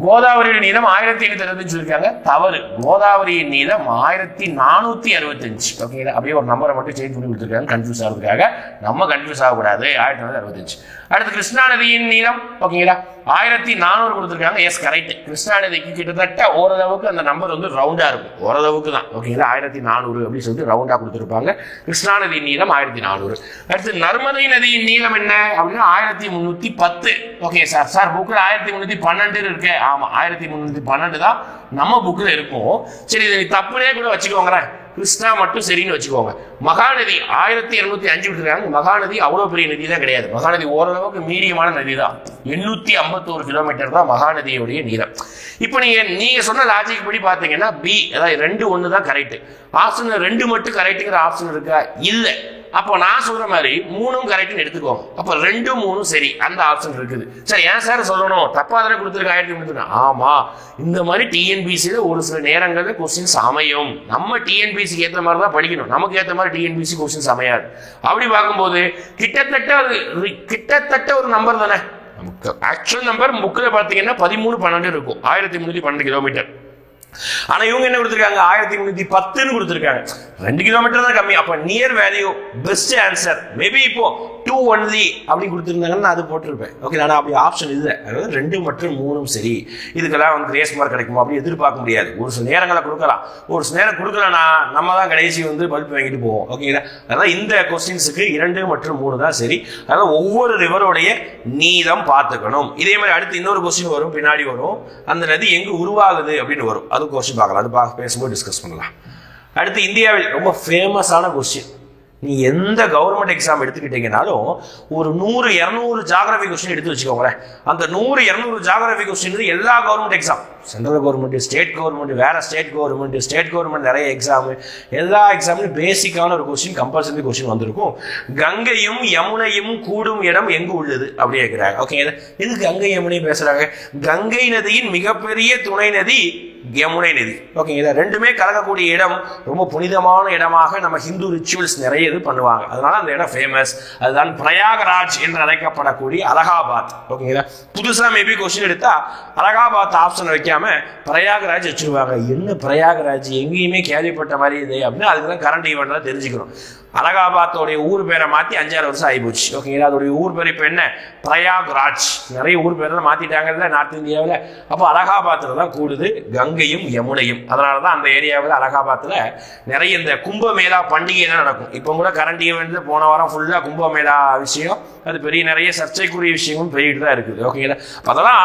கோதாவரியின் நீளம் 1565 சொல்லியிருக்காங்க, தவறு. கோதாவரியின் நீளம் 1465. ஓகேங்களா, அப்படியே ஒரு நம்பரை மட்டும் சேஞ்ச் பண்ணி கொடுத்துருக்காங்க கன்ஃபியூஸ் ஆகிறதுக்காக. நம்ம கன்ஃபியூஸ் ஆகக்கூடாது. 1965. அடுத்து கிருஷ்ணா நதியின் நீளம் ஓகேங்களா 1400 கொடுத்துருக்காங்க. Yes correct. கிருஷ்ணா நதிக்கு கிட்டத்தட்ட ஓரளவுக்கு அந்த நம்பர் வந்து ரவுண்டா இருக்கும், ஓரளவுக்கு தான். ஓகேங்களா, 1400 அப்படின்னு சொல்லிட்டு ரவுண்டா கொடுத்துருப்பாங்க. கிருஷ்ணா நதியின் நீளம் 1400. அடுத்து நர்மதை நதியின் நீளம் என்ன அப்படின்னா 1310. ஓகே சார் புக்கில் 1312 இருக்கு. ஆமா, 1312 தான் நம்ம புக்கில் இருக்கும். சரி, இதை தப்புனே கூட வச்சுக்கோங்களேன், கிருஷ்ணா மட்டும் சரின்னு வச்சுக்கோங்க. மகாநதி 1205 விட்டுருக்காங்க. மகாநதி அவ்வளவு பெரிய நதி தான் கிடையாது. மகாநதி ஓரளவுக்கு மீடியமான நதி தான். 851 கிலோமீட்டர் தான் மகாநதியுடைய நீளம். இப்போ நீங்க சொன்ன லாஜிக் படி பாத்தீங்கன்னா பி, அதாவது 2 1 தான் கரெக்ட். ஆப்ஷன் 2 மட்டும் கரெக்டுங்கிற ஆப்ஷன் இருக்கா? இல்ல. அப்போ நான் சொல்ற மாதிரி 3ம் கரெக்ட்னு எடுத்துக்கோங்க. அப்போ 2 3 சரி, அந்த ஆப்ஷன் இருக்குது. சரி, ஏன் சார் சொல்லணும், தப்பா தானே கொடுத்துருக்க 1030. ஆமா, இந்த மாதிரி டிஎன்பிசியில ஒரு சில நேரங்களில் கொஸ்டின்ஸ் அமையும். நம்ம டிஎன்பிசிக்கு ஏற்ற மாதிரி தான் படிக்கணும், நமக்கு ஏற்ற மாதிரி டிஎன்பிசி கொஸ்டின்ஸ் அமையாது. அப்படி பார்க்கும்போது கிட்டத்தட்ட ஒரு நம்பர் தானே. நமக்கு ஆக்சுவல் நம்பர் புக்கில் பார்த்தீங்கன்னா 1312 இருக்கும், 1312 கிலோமீட்டர். ஆனா இவங்க என்ன கொடுத்திருக்காங்க? 1310 கொடுத்திருக்காங்க. 2 கிலோமீட்டர் தான் கம்மி. அப்ப near value best answer maybe இப்போ 2 only அப்படி கொடுத்திருந்தாங்கன்னா அது போட்டிருப்பேன். ஓகே, நான் அப்படி ஆப்ஷன் இல்லை. அதாவது 2 மற்றும் 3ம் சரி. இதுக்கெல்லாம் வந்து கிரேஸ் மார்க் கிடைக்குமா அப்படி எதிர்பார்க்க முடியாது. ஒரு சில நேரங்களை கொடுக்கலாம், ஒரு சில நேரம் கொடுக்கலனா நம்ம தான் கடைசி வந்து பல்ப் வாங்கிட்டு போவோம். ஓகேங்களா, அதனால இந்த கொஸ்டின்ஸுக்கு 2 மற்றும் 3 தான் சரி. அதனால ஒவ்வொரு ரிவருடைய நீளம் பார்த்துக்கணும். இதே மாதிரி அடுத்து இன்னொரு கொஸ்டின் வரும், பின்னாடி வரும், அந்த நதி எங்கு உருவாகுது அப்படின்னு வரும். அது கொஸ்டின் பார்க்கலாம், அது பேசும்போது டிஸ்கஸ் பண்ணலாம். அடுத்து இந்தியாவில் ரொம்ப ஃபேமஸான கொஸ்டின். நீ எந்த கவர்மெண்ட் எக்ஸாம் எடுத்துக்கிட்டீங்கனாலும் ஒரு 100 200 ஜியோகிராஃபி கொஸ்டின் எடுத்து வச்சுக்கோங்களேன். அந்த 100 200 ஜியோகிராஃபி கொஸ்டின் எல்லா government exam, central government, state government, வேற ஸ்டேட் கவர்மெண்ட் நிறைய எக்ஸாம், எல்லா எக்ஸாம்லையும் பேசிக்கான ஒரு கொஸ்டின் கம்பல்சரி கொஸ்டின் வந்திருக்கும். கங்கையும் யமுனையும் கூடும் இடம் எங்கு உள்ளது அப்படி கேட்கிறாங்க. ஓகே, எதுக்கு கங்கை யமுனை பேசுறாங்க? கங்கை நதியின் மிகப்பெரிய துணை நதி யமுனை நதி. ஓகேங்களா, ரெண்டுமே கலக்கக்கூடிய இடம், ரொம்ப புனிதமான இடமாக நம்ம ஹிந்து ரிச்சுவல்ஸ் நிறைய இது பண்ணுவாங்க. அதனால அந்த இடம் ஃபேமஸ். அதுதான் பிரயாகராஜ் என்று அழைக்கப்படக்கூடிய அலகாபாத். ஓகேங்களா, புதுசா மேபி கொஸ்டின் எடுத்தா அலகாபாத் ஆப்ஷன் வைக்காம பிரயாகராஜ் வச்சிருவாங்க. என்ன பிரயாகராஜ், எங்கேயுமே கேள்விப்பட்ட மாதிரி இது அப்படின்னு அதுக்குதான் கரண்ட் ஈவெண்ட் தான் தெரிஞ்சுக்கணும். அலகாபாத்தோடைய ஊர் பேரை மாற்றி 5-6 வருஷம் ஆகி போச்சு. ஓகேங்களா, அதோடைய ஊர் பேர் இப்போ என்ன? பிரயாக்ராஜ். நிறைய ஊர் பேரெல்லாம் மாற்றிட்டாங்கல்ல நார்த் இந்தியாவில். அப்போ அலகாபாத்தில் தான் கூடுது கங்கையும் யமுனையும். அதனால தான் அந்த ஏரியாவில் அலகாபாத்தில் நிறைய இந்த கும்பமேளா பண்டிகை தான் நடக்கும். இப்போ கூட கரண்ட் ஈவெண்ட் போன வாரம் ஃபுல்லாக கும்பமேளா விஷயம், அது பெரிய நிறைய சர்ச்சைக்குரிய விஷயமும் பெரியட்டு தான் இருக்குது. ஓகேங்களா, அதெல்லாம்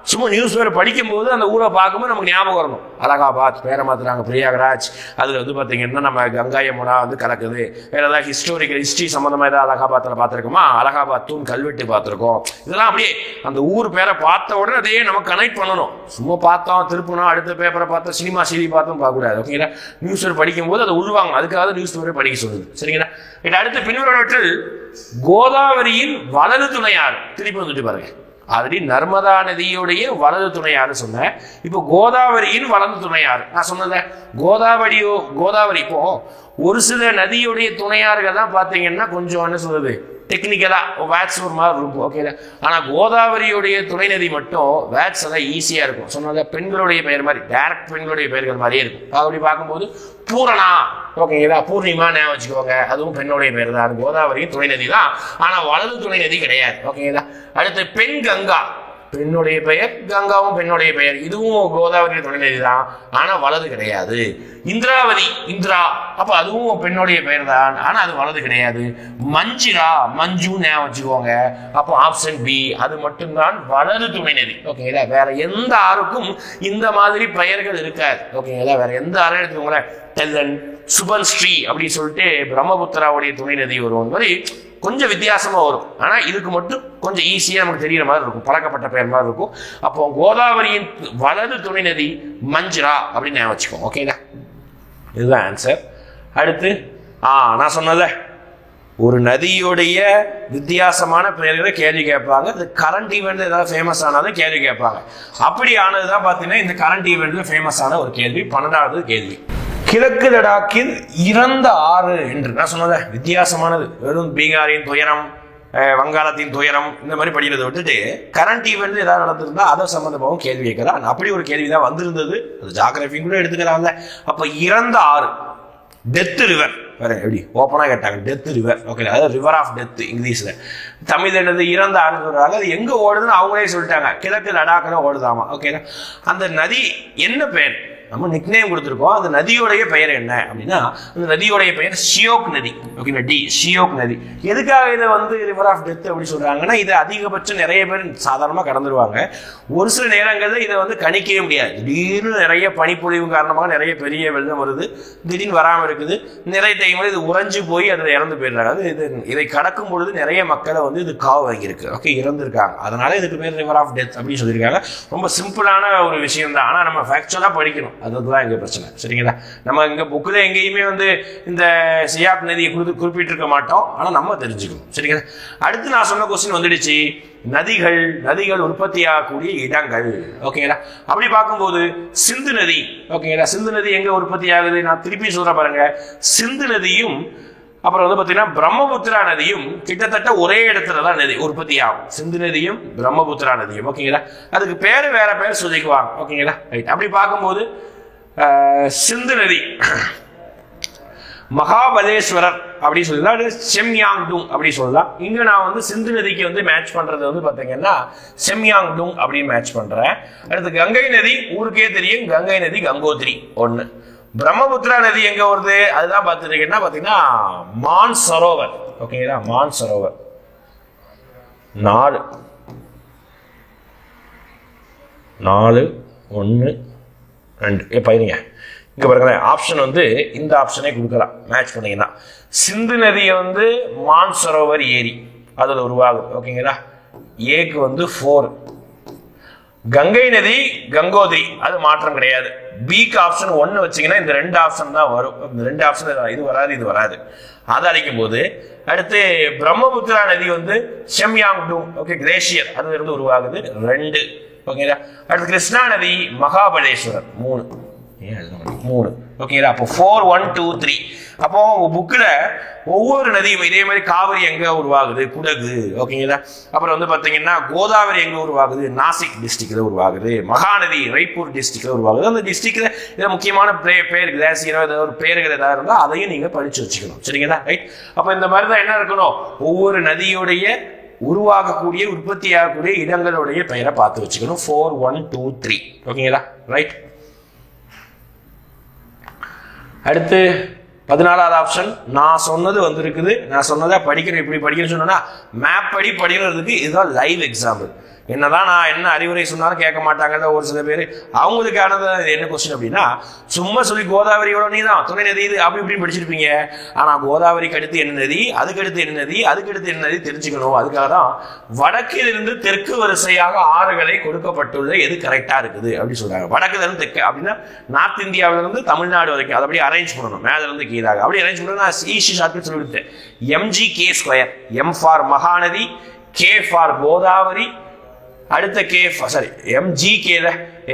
சும்மா நியூஸ் பேப்பர் படிக்கும்போது அந்த ஊரை பார்க்கும்போது நமக்கு ஞாபகம் வரணும். அலகாபாத் பேரை மாத்துறாங்க பிரயாகராஜ், அதுல வந்து பாத்தீங்கன்னா நம்ம கங்கா யமுனா வந்து கலக்குது. வேற ஏதாவது ஹிஸ்டரி சம்பந்தமா ஏதாவது அலகாபாத்ல பார்த்திருக்கோமா? அலகாபாத் தூண் கல்வெட்டு பார்த்திருக்கோம். இதெல்லாம் அப்படியே அந்த ஊர் பேரை பார்த்த உடனே அதையே நம்ம கனெக்ட் பண்ணணும். சும்மா பார்த்தோம் திருப்பணும், அடுத்த பேப்பரை பார்த்தோம், சினிமா சீரி பார்த்தோம் பார்க்கக்கூடாது. ஓகேங்களா? நியூஸ் பேப்பர் படிக்கும்போது அதை உள்வாங்க, அதுக்காக நியூஸ் பேப்பரை படிக்க சொல்லுது. சரிங்களா? அடுத்து பின்வருவற்றில் கோதாவரியின் வலது துணையாறு திருப்பி வந்துட்டு பாருங்க. ஆல்ரெடி நர்மதா நதியுடைய வலது துணையாறு சொன்னேன். இப்போ கோதாவரியின் வலது துணையாறு நான் சொன்னத கோதாவரி இப்போ ஒரு சில நதியுடைய துணையாறுகள் தான் பாத்தீங்கன்னா கொஞ்சம் என்ன சொல்றது டெக்னிக்கலா வேட்ஸ் ஒரு மாதிரி இருக்கும். ஓகே, ஆனா கோதாவரியுடைய துணை நதி மட்டும் வேட்ஸ் எல்லாம் ஈஸியா இருக்கும். சொன்னத பெண்களுடைய பெயர் மாதிரி டைரக்ட் பெண்களுடைய பெயர்கள் மாதிரியே இருக்கும். அப்படி பார்க்கும்போது பூரணா, ஓகேங்களா, பூர்ணிமா ஞாபகம் வச்சுக்கோங்க, அதுவும் பெண்ணுடைய பெயர் தான். அது கோதாவரியின் துணை நதி தான், ஆனா வலது துணை நதி கிடையாது. ஓகேங்களா? அடுத்து பெண் கங்கா, பெண்ணுடைய பெயர், கங்காவும் பெண்ணுடைய பெயர், இதுவும் கோதாவரி துணை நதி தான், ஆனா வலது கிடையாது. இந்திராவதி, இந்திரா, அப்ப அதுவும் பெண்ணுடைய பெயர் தான், ஆனா அது வலது கிடையாது. மஞ்சிரா, மஞ்சு ஞாபகம் வச்சுக்கோங்க, அப்போ ஆப்ஷன் பி, அது மட்டும்தான் வலது துணை நதி. ஓகேங்களா? வேற எந்த ஆறுக்கும் இந்த மாதிரி பெயர்கள் இருக்காது. ஓகேங்களா? வேற எந்த ஆறு எடுத்துக்கோங்களேன், தெல்லன், சுபன்ஸ்ரீ அப்படின்னு சொல்லிட்டு பிரம்மபுத்திராவுடைய துணை நதி வரும் மாதிரி கொஞ்சம் வித்தியாசமா வரும். ஆனா இதுக்கு மட்டும் கொஞ்சம் ஈஸியா நமக்கு தெரியற மாதிரி இருக்கும், பழக்கப்பட்ட பெயர் மாதிரி இருக்கும். அப்போ கோதாவரியின் வலது துணை நதி மஞ்சிரா அப்படின்னு நான் வச்சுக்கோம். ஓகேங்களா? இதுதான் ஆன்சர். அடுத்து நான் சொன்னத ஒரு நதியுடைய வித்தியாசமான பெயர்களை கேள்வி கேட்பாங்க. அது கரண்ட் ஈவெண்ட் ஏதாவது ஃபேமஸ் ஆனதை கேள்வி கேட்பாங்க. அப்படி ஆனதுதான் பாத்தீங்கன்னா இந்த கரண்ட் ஈவெண்ட்ல ஃபேமஸ் ஆன ஒரு கேள்வி. 12வது கேள்வி, கிழக்கு லடாக்கில் இறந்த ஆறு என்று நான் சொன்னத வித்தியாசமானது. வெறும் பீகாரின் துயரம், வங்காளத்தின் துயரம் இந்த மாதிரி படிக்கிறத விட்டுட்டு கரண்ட் ஈவெண்ட் ஏதாவது நடந்திருந்தா அதை சம்பந்தமாகவும் கேள்வி கேட்கிறான். அப்படி ஒரு கேள்விதான் வந்திருந்தது. அது ஜியோகிராஃபி கூட எடுத்துக்கிறாங்க. அப்ப இறந்த ஆறு, டெத் ரிவர், வேற எப்படி ஓப்பனா கேட்டாங்க, டெத் ரிவர். ஓகே, அதாவது ரிவர் ஆஃப் டெத் இங்கிலீஷ்ல. தமிழ் என்னது இறந்த ஆறுன்னு சொல்றாங்க. அது எங்க ஓடுதுன்னு அவங்களே சொல்லிட்டாங்க, கிழக்கு லடாக்ல ஓடுதாமா. ஓகேனா, அந்த நதி என்ன பெயர்? நம்ம நிக்நேம் கொடுத்துருக்கோம். அந்த நதியோடைய பெயர் என்ன அப்படின்னா, அந்த நதியோடைய பெயர் ஷியோக் நதி. ஓகேங்களா? ஷியோக் நதி. எதுக்காக இதை வந்து ரிவர் ஆஃப் டெத் அப்படி சொல்றாங்கன்னா, இதை அதிகபட்சம் நிறைய பேர் சாதாரணமா கடந்துருவாங்க. ஒரு சில நேரங்களில் இதை வந்து கணிக்கவே முடியாது. திடீர்னு நிறைய பனிப்பொழிவு காரணமாக நிறைய பெரிய வெள்ளம் வருது, திடீர்னு வராமல் இருக்குது. நிறைய டைம்ல இது உறைஞ்சு போய் அதில் இறந்து போயிடுறாங்க. அது இதை கடக்கும் பொழுது நிறைய மக்களை வந்து இது காவு வாங்கியிருக்கு. ஓகே, இறந்துருக்காங்க. அதனால இதுக்கு பேர் ரிவர் ஆஃப் டெத் அப்படின்னு சொல்லியிருக்காங்க. ரொம்ப சிம்பிளான ஒரு விஷயம் தான், ஆனா நம்ம ஃபேக்சுவலா படிக்கணும். அதுதான் எங்க பிரச்சனை. சரிங்களா? நம்ம இங்க புக்ல எங்கேயுமே வந்து இந்த சியாக் நதியை குறிப்பிட்டிருக்க மாட்டோம், ஆனா நம்ம தெரிஞ்சுக்கணும். சரிங்களா? அடுத்து நான் சொன்ன கொஸ்டின் வந்துடுச்சு, நதிகள் உற்பத்தி ஆகக்கூடிய இடங்கள். ஓகேங்களா? அப்படி பார்க்கும்போது சிந்து நதி. ஓகேங்களா? சிந்து நதி எங்க உற்பத்தி ஆகுது? நான் திருப்பி சொல்ற பாருங்க. சிந்து நதியும் அப்புறம் வந்து பாத்தீங்கன்னா பிரம்மபுத்திரா நதியும் கிட்டத்தட்ட ஒரே இடத்துல தான் நதி உற்பத்தி ஆகும். சிந்து நதியும் பிரம்மபுத்திரா நதியும். ஓகேங்களா? அதுக்கு பேரு வேற பேர் சொல்லிக்குவாங்க. ஓகேங்களா? ரைட். அப்படி பார்க்கும்போது சிந்து நதி மகாபலேஸ்வரர் அப்படி சொல்லலாம், செம்யாங்டுங் அப்படி சொல்லலாம். இங்க நான் வந்து சிந்து நதிக்கு வந்து மேட்ச் பண்றது வந்து பாத்தீங்கன்னா செம்யாங்டுங் அப்படின்னு மேட்ச் பண்றேன். அடுத்து கங்கை நதி ஊருக்கே தெரியும், கங்கை நதி கங்கோத்ரி ஒண்ணு. பிரம்மபுத்திரா நதி எங்க வருது? அதுதான் பாத்துட்டீங்கன்னா பாத்தீங்கன்னா மான்சரோவர். ஓகேங்களா? மான்சரோவர் 4 1 2 பையனுங்க. இங்க பாருங்க, ஆப்ஷன் வந்து இந்த ஆப்ஷனே கொடுக்கலாம் மேட்ச் பண்ணீங்கன்னா. சிந்து நதியை வந்து மான்சரோவர் ஏரி அதுல உருவாகுது. ஓகேங்களா? ஏக்கு வந்து 4. கங்கை நதி கங்கோத்ரி அது மாற்றம் கிடையாது. பிக்கு ஆப்ஷன் 1 வச்சீங்கன்னா இந்த 2 ஆப்ஷன் தான் வரும். இந்த 2 ஆப்ஷன் இது வராது, இது வராது. அதை அடிக்கும் போது அடுத்து பிரம்மபுத்திரா நதி வந்து செம்யாங்டுங், ஓகே, கிளேசியர் அதுல இருந்து உருவாகுது 2. ஓகேங்களா? அடுத்து கிருஷ்ணா நதி மகாபலேஸ்வரர் 3. ஓகேங்களா? அப்போ 4 1 2 3. அப்போ புக்ல ஒவ்வொரு நதியும் இதே மாதிரி காவிரி எங்க உருவாகுது? குடகு. ஓகேங்களா? அப்புறம் வந்து பாத்தீங்கன்னா கோதாவரி எங்க உருவாகுது? நாசிக் டிஸ்ட்ரிக்ட்ல உருவாகுது. மகாநதி ராய்ப்பூர் டிஸ்ட்ரிக்ட்ல உருவாகுது. அந்த டிஸ்ட்ரிக்ட்ல இதை முக்கியமான பேர் கிளாசியரோ ஏதாவது ஒரு பேர்கள் ஏதாவது இருந்தா அதையும் நீங்க படிச்சு வச்சுக்கணும். சரிங்களா? ரைட். அப்ப இந்த மாதிரிதான் என்ன இருக்கணும், ஒவ்வொரு நதியுடைய உருவாகக்கூடிய உற்பத்தி ஆகக்கூடிய இடங்களுடைய பெயரை பார்த்து வச்சுக்கணும். 4 1 2 3. ஓகேங்களா? ரைட். அடுத்து 14வது ஆப்ஷன் நான் சொன்னது வந்திருக்குது. நான் சொன்னதா படிக்கணும், இப்படி படிக்கணும்னு சொன்னா மேப் படி படிக்கிறதுக்கு இதுதான் லைவ் எக்ஸாம்பிள். என்னதான் நான் என்ன அறிவுரை சொன்னாலும் கேட்க மாட்டாங்க ஒரு சில பேர். அவங்களுக்கானது என்ன கொஸ்டின் அப்படின்னா, சும்மா சொல்லி கோதாவரியோட நீ தான் துணை நதி இது அப்படி இப்படின்னு படிச்சிருப்பீங்க. ஆனா கோதாவரிக்கு அடுத்து என்ன நதி, அதுக்கு அடுத்து என்ன நதி, அதுக்கு அடுத்து என்ன நதி தெரிஞ்சுக்கணும். அதுக்காக தான் வடக்கிலிருந்து தெற்கு வரிசையாக ஆறுகளை கொடுக்கப்பட்டுள்ள எது கரெக்டா இருக்குது அப்படின்னு சொல்றாங்க. வடக்குல இருந்து தெற்கு அப்படின்னா நார்த் இந்தியாவில இருந்து தமிழ்நாடு வரைக்கும் அதை அப்படி அரேஞ்ச் பண்ணணும். மேல இருந்து கீழாக அப்படி அரேஞ்ச் பண்ணணும். நான் ஈஸி ஷார்ட்கட் சொல்லிவிட்டேன். MGK², M for Mahanadi, K for Godavari, அடுத்த MGK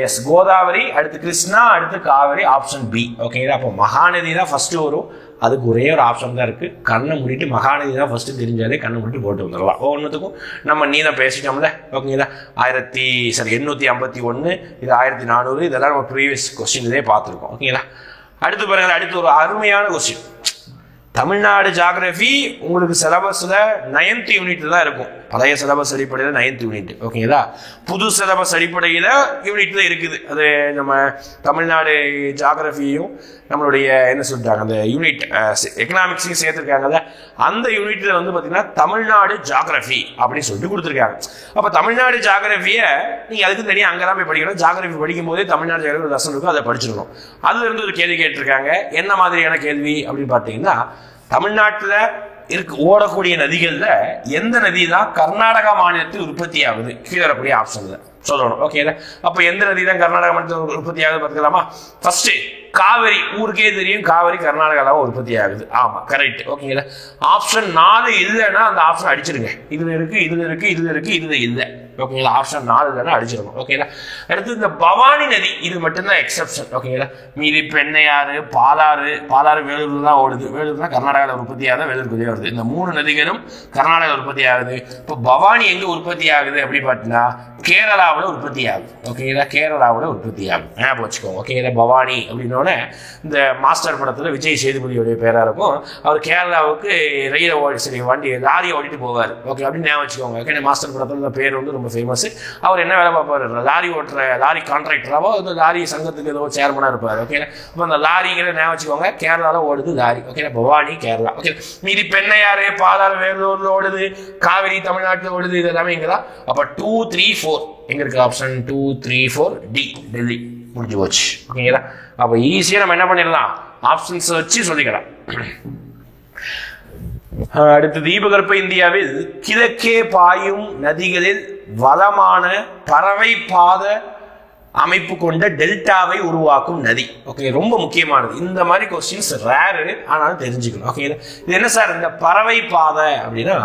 எஸ் கோதாவரி, அடுத்து கிருஷ்ணா, அடுத்து காவிரி, ஆப்ஷன் பி. ஓகேங்களா? அப்போ மகாநதி தான் ஃபர்ஸ்ட் வரும். அதுக்கு ஒரே ஒரு ஆப்ஷன் தான் இருக்கு. கண்ணை மூடிட்டு மகாநதி தான் ஃபர்ஸ்ட் தெரிஞ்சாலே கண்ணை மூடிட்டு போட்டு வந்துடலாம். ஒவ்வொன்றுத்துக்கும் நம்ம நீதான் பேசிட்டோம்ல. ஓகேங்களா? 851, இது 1400, இதெல்லாம் நம்ம ப்ரீவியஸ் கொஸ்டின்லேயே பார்த்துருக்கோம். ஓகேங்களா? அடுத்து பாருங்க, அடுத்து ஒரு அருமையான கொஸ்டின். தமிழ்நாடு ஜியாகிரபி உங்களுக்கு சிலபஸ்ல 9th யூனிட்ல தான் இருக்கும். பழைய சிலபஸ் அடிப்படையில் 9th யூனிட். ஓகேங்களா? புது சிலபஸ் அடிப்படையில் யூனிட்ல இருக்குது. அது நம்ம தமிழ்நாடு ஜியாகிரபியும் நம்மளுடைய என்ன சொல்லிட்டாங்க அந்த யூனிட் எக்கனாமிக்ஸையும் சேர்த்துருக்காங்கல்ல, அந்த யூனிட்ல வந்து பார்த்தீங்கன்னா தமிழ்நாடு ஜியாகிரபி அப்படின்னு சொல்லிட்டு கொடுத்துருக்காங்க. அப்போ தமிழ்நாடு ஜியாகிரபியை நீங்கள் அதுக்கு தனியாக அங்கே தான் போய் படிக்கணும். ஜியாகிரபி படிக்கும் போதே தமிழ்நாடு ஜியாகிரபி ஒரு லெசன் இருக்கும், அதை படிச்சிடணும். அதுல இருந்து ஒரு கேள்வி கேட்டிருக்காங்க. என்ன மாதிரியான கேள்வி அப்படின்னு பார்த்தீங்கன்னா, தமிழ்நாட்டில் ஓடக்கூடிய நதிகள்ல எந்த நதி தான் கர்நாடகா மாநிலத்தில் உற்பத்தி ஆகுது கீழே வரக்கூடிய ஆப்ஷன்ல சொல்லணும். ஓகே, அப்ப எந்த நதி தான் கர்நாடகா மாநிலத்தில் உற்பத்தி ஆகுது பார்த்துக்கலாமா? ஃபர்ஸ்ட் காவிரி, ஊருக்கே தெரியும் காவிரி கர்நாடகாவில் உற்பத்தி ஆகுது. ஆமா, கரெக்ட். ஓகேங்களா? ஆப்ஷன் 4 இல்லைன்னா அந்த ஆப்ஷன் அடிச்சிருங்க. இதுல இருக்கு, இதுல இருக்கு, இதுல இருக்கு, இதுல இல்லை. ஓகேங்களா? ஆப்ஷன் 4 இல்லைன்னா அடிச்சிருக்கணும். ஓகேங்களா? அடுத்து இந்த பவானி நதி, இது மட்டும்தான் எக்ஸப்ஷன். ஓகேங்களா? மீதி பெண்ணையாறு, பாலாறு வேலூர்ல தான் ஓடுது. வேலூர் தான் கர்நாடகாவில் உற்பத்தி ஆகுது, வேலூருக்கு வருது. இந்த 3 நதிகளும் கர்நாடகாவில் உற்பத்தி ஆகுது. இப்போ பவானி எங்க உற்பத்தி ஆகுது அப்படி பார்த்தீங்கன்னா கேரளாவில் உற்பத்தி ஆகுது. ஓகேங்களா? கேரளாவில் உற்பத்தி ஆகுது. ஞாபகம் வச்சுக்கோங்க. ஓகேங்களா? பவானி அப்படின்னோட இந்த மாஸ்டர் படத்துல விஜய் சேதுபதியோடைய பேரா இருக்கும். அவர் கேரளாவுக்கு லாரி ஓடிட்டு போவார். ஓகே, அப்படின்னு ஞாபகம் வச்சுக்கோங்க. ஓகே, மாஸ்டர் படத்துல பேர் வந்து ரொம்ப ஃபேமஸ். அவர் என்ன வேலை பார்ப்பாரு? லாரி கான்ட்ராக்டராவோ லாரி சங்கத்துக்கு ஏதோ சேர்மனா இருப்பார். ஓகே, அப்போ அந்த லாரிங்கிற ஞாபகம் வச்சுக்கோங்க. கேரளாவில் ஓடுது lorry. Okay, Bhavani Kerala. Okay, மீதி பெண்ணையாறு, பாலாறு வேலூர்ல ஓடுது, காவிரி தமிழ்நாட்டில் ஓடுது. இது எல்லாமே இங்கதான். அப்ப 2, 3, 4 எங்க இருக்கு? Option 2, 3, 4 D, Delhi. முடிஞ்சு போச்சு. ஓகேங்களா? அப்ப ஈஸியா நம்ம என்ன பண்ணிடலாம்? ஆப்ஷன்ஸ் வச்சு சொல்லிக்கலாம். அடுத்து, தீபகற்ப இந்தியாவில் கிழக்கே பாயும் நதிகளில் வளமான பறவை பாத அமைப்பு கொண்ட டெல்டாவை உருவாக்கும் நதி. ஓகே, ரொம்ப முக்கியமானது. இந்த மாதிரி கொஸ்டின்ஸ் ரேரு, ஆனாலும் தெரிஞ்சுக்கணும். ஓகே, இது என்ன சார் இந்த பறவை பாதை அப்படின்னா,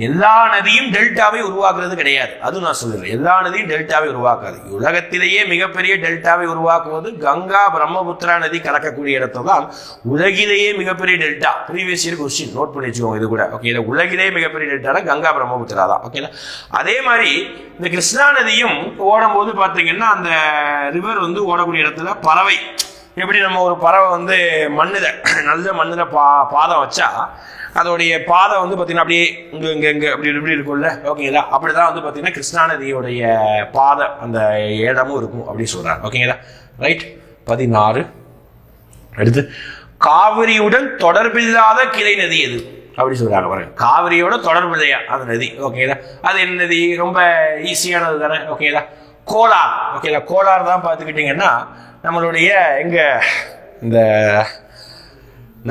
எல்லா நதியும் டெல்டாவை உருவாக்குறது கிடையாது. அது நான் சொல்றேன், எல்லா நதியும் டெல்டாவை உருவாக்காது. உலகத்திலேயே மிகப்பெரிய டெல்டாவை உருவாக்குவது கங்கா பிரம்மபுத்திரா நதி கலக்கக்கூடிய இடத்துல தான் உலகிலேயே மிகப்பெரிய delta. Previous year question note பண்ணி வச்சுக்கோங்க. இது கூட ஓகே, உலகிலேயே மிகப்பெரிய டெல்டா கங்கா பிரம்மபுத்திரா தான். ஓகே, அதே மாதிரி இந்த கிருஷ்ணா நதியும் ஓடும் போது பாத்தீங்கன்னா அந்த ரிவர் வந்து ஓடக்கூடிய இடத்துல பறவை, எப்படி நம்ம ஒரு பறவை வந்து மண்ணுல நல்ல மண்ணுல பாதம் வச்சா அதோடைய பாதை வந்து பார்த்தீங்கன்னா அப்படியே இங்கே அப்படி இப்படி இருக்கும்ல. ஓகேங்களா? அப்படிதான் வந்து பார்த்தீங்கன்னா கிருஷ்ணா நதியோடைய பாதை அந்த இடமும் இருக்கும் அப்படி சொல்றாங்க. ஓகேங்களா? ரைட். 16. அடுத்து, காவிரியுடன் தொடர்பில்லாத கிளை நதி எது அப்படி சொல்றாங்க பாருங்க. காவிரியோட தொடர்பு இல்லையா அந்த நதி? ஓகேங்களா? அது என்ன நதி? ரொம்ப ஈஸியானது தானே. ஓகேங்களா? கோலார். ஓகேங்களா? கோலார் தான் பார்த்துக்கிட்டீங்கன்னா நம்மளுடைய எங்க இந்த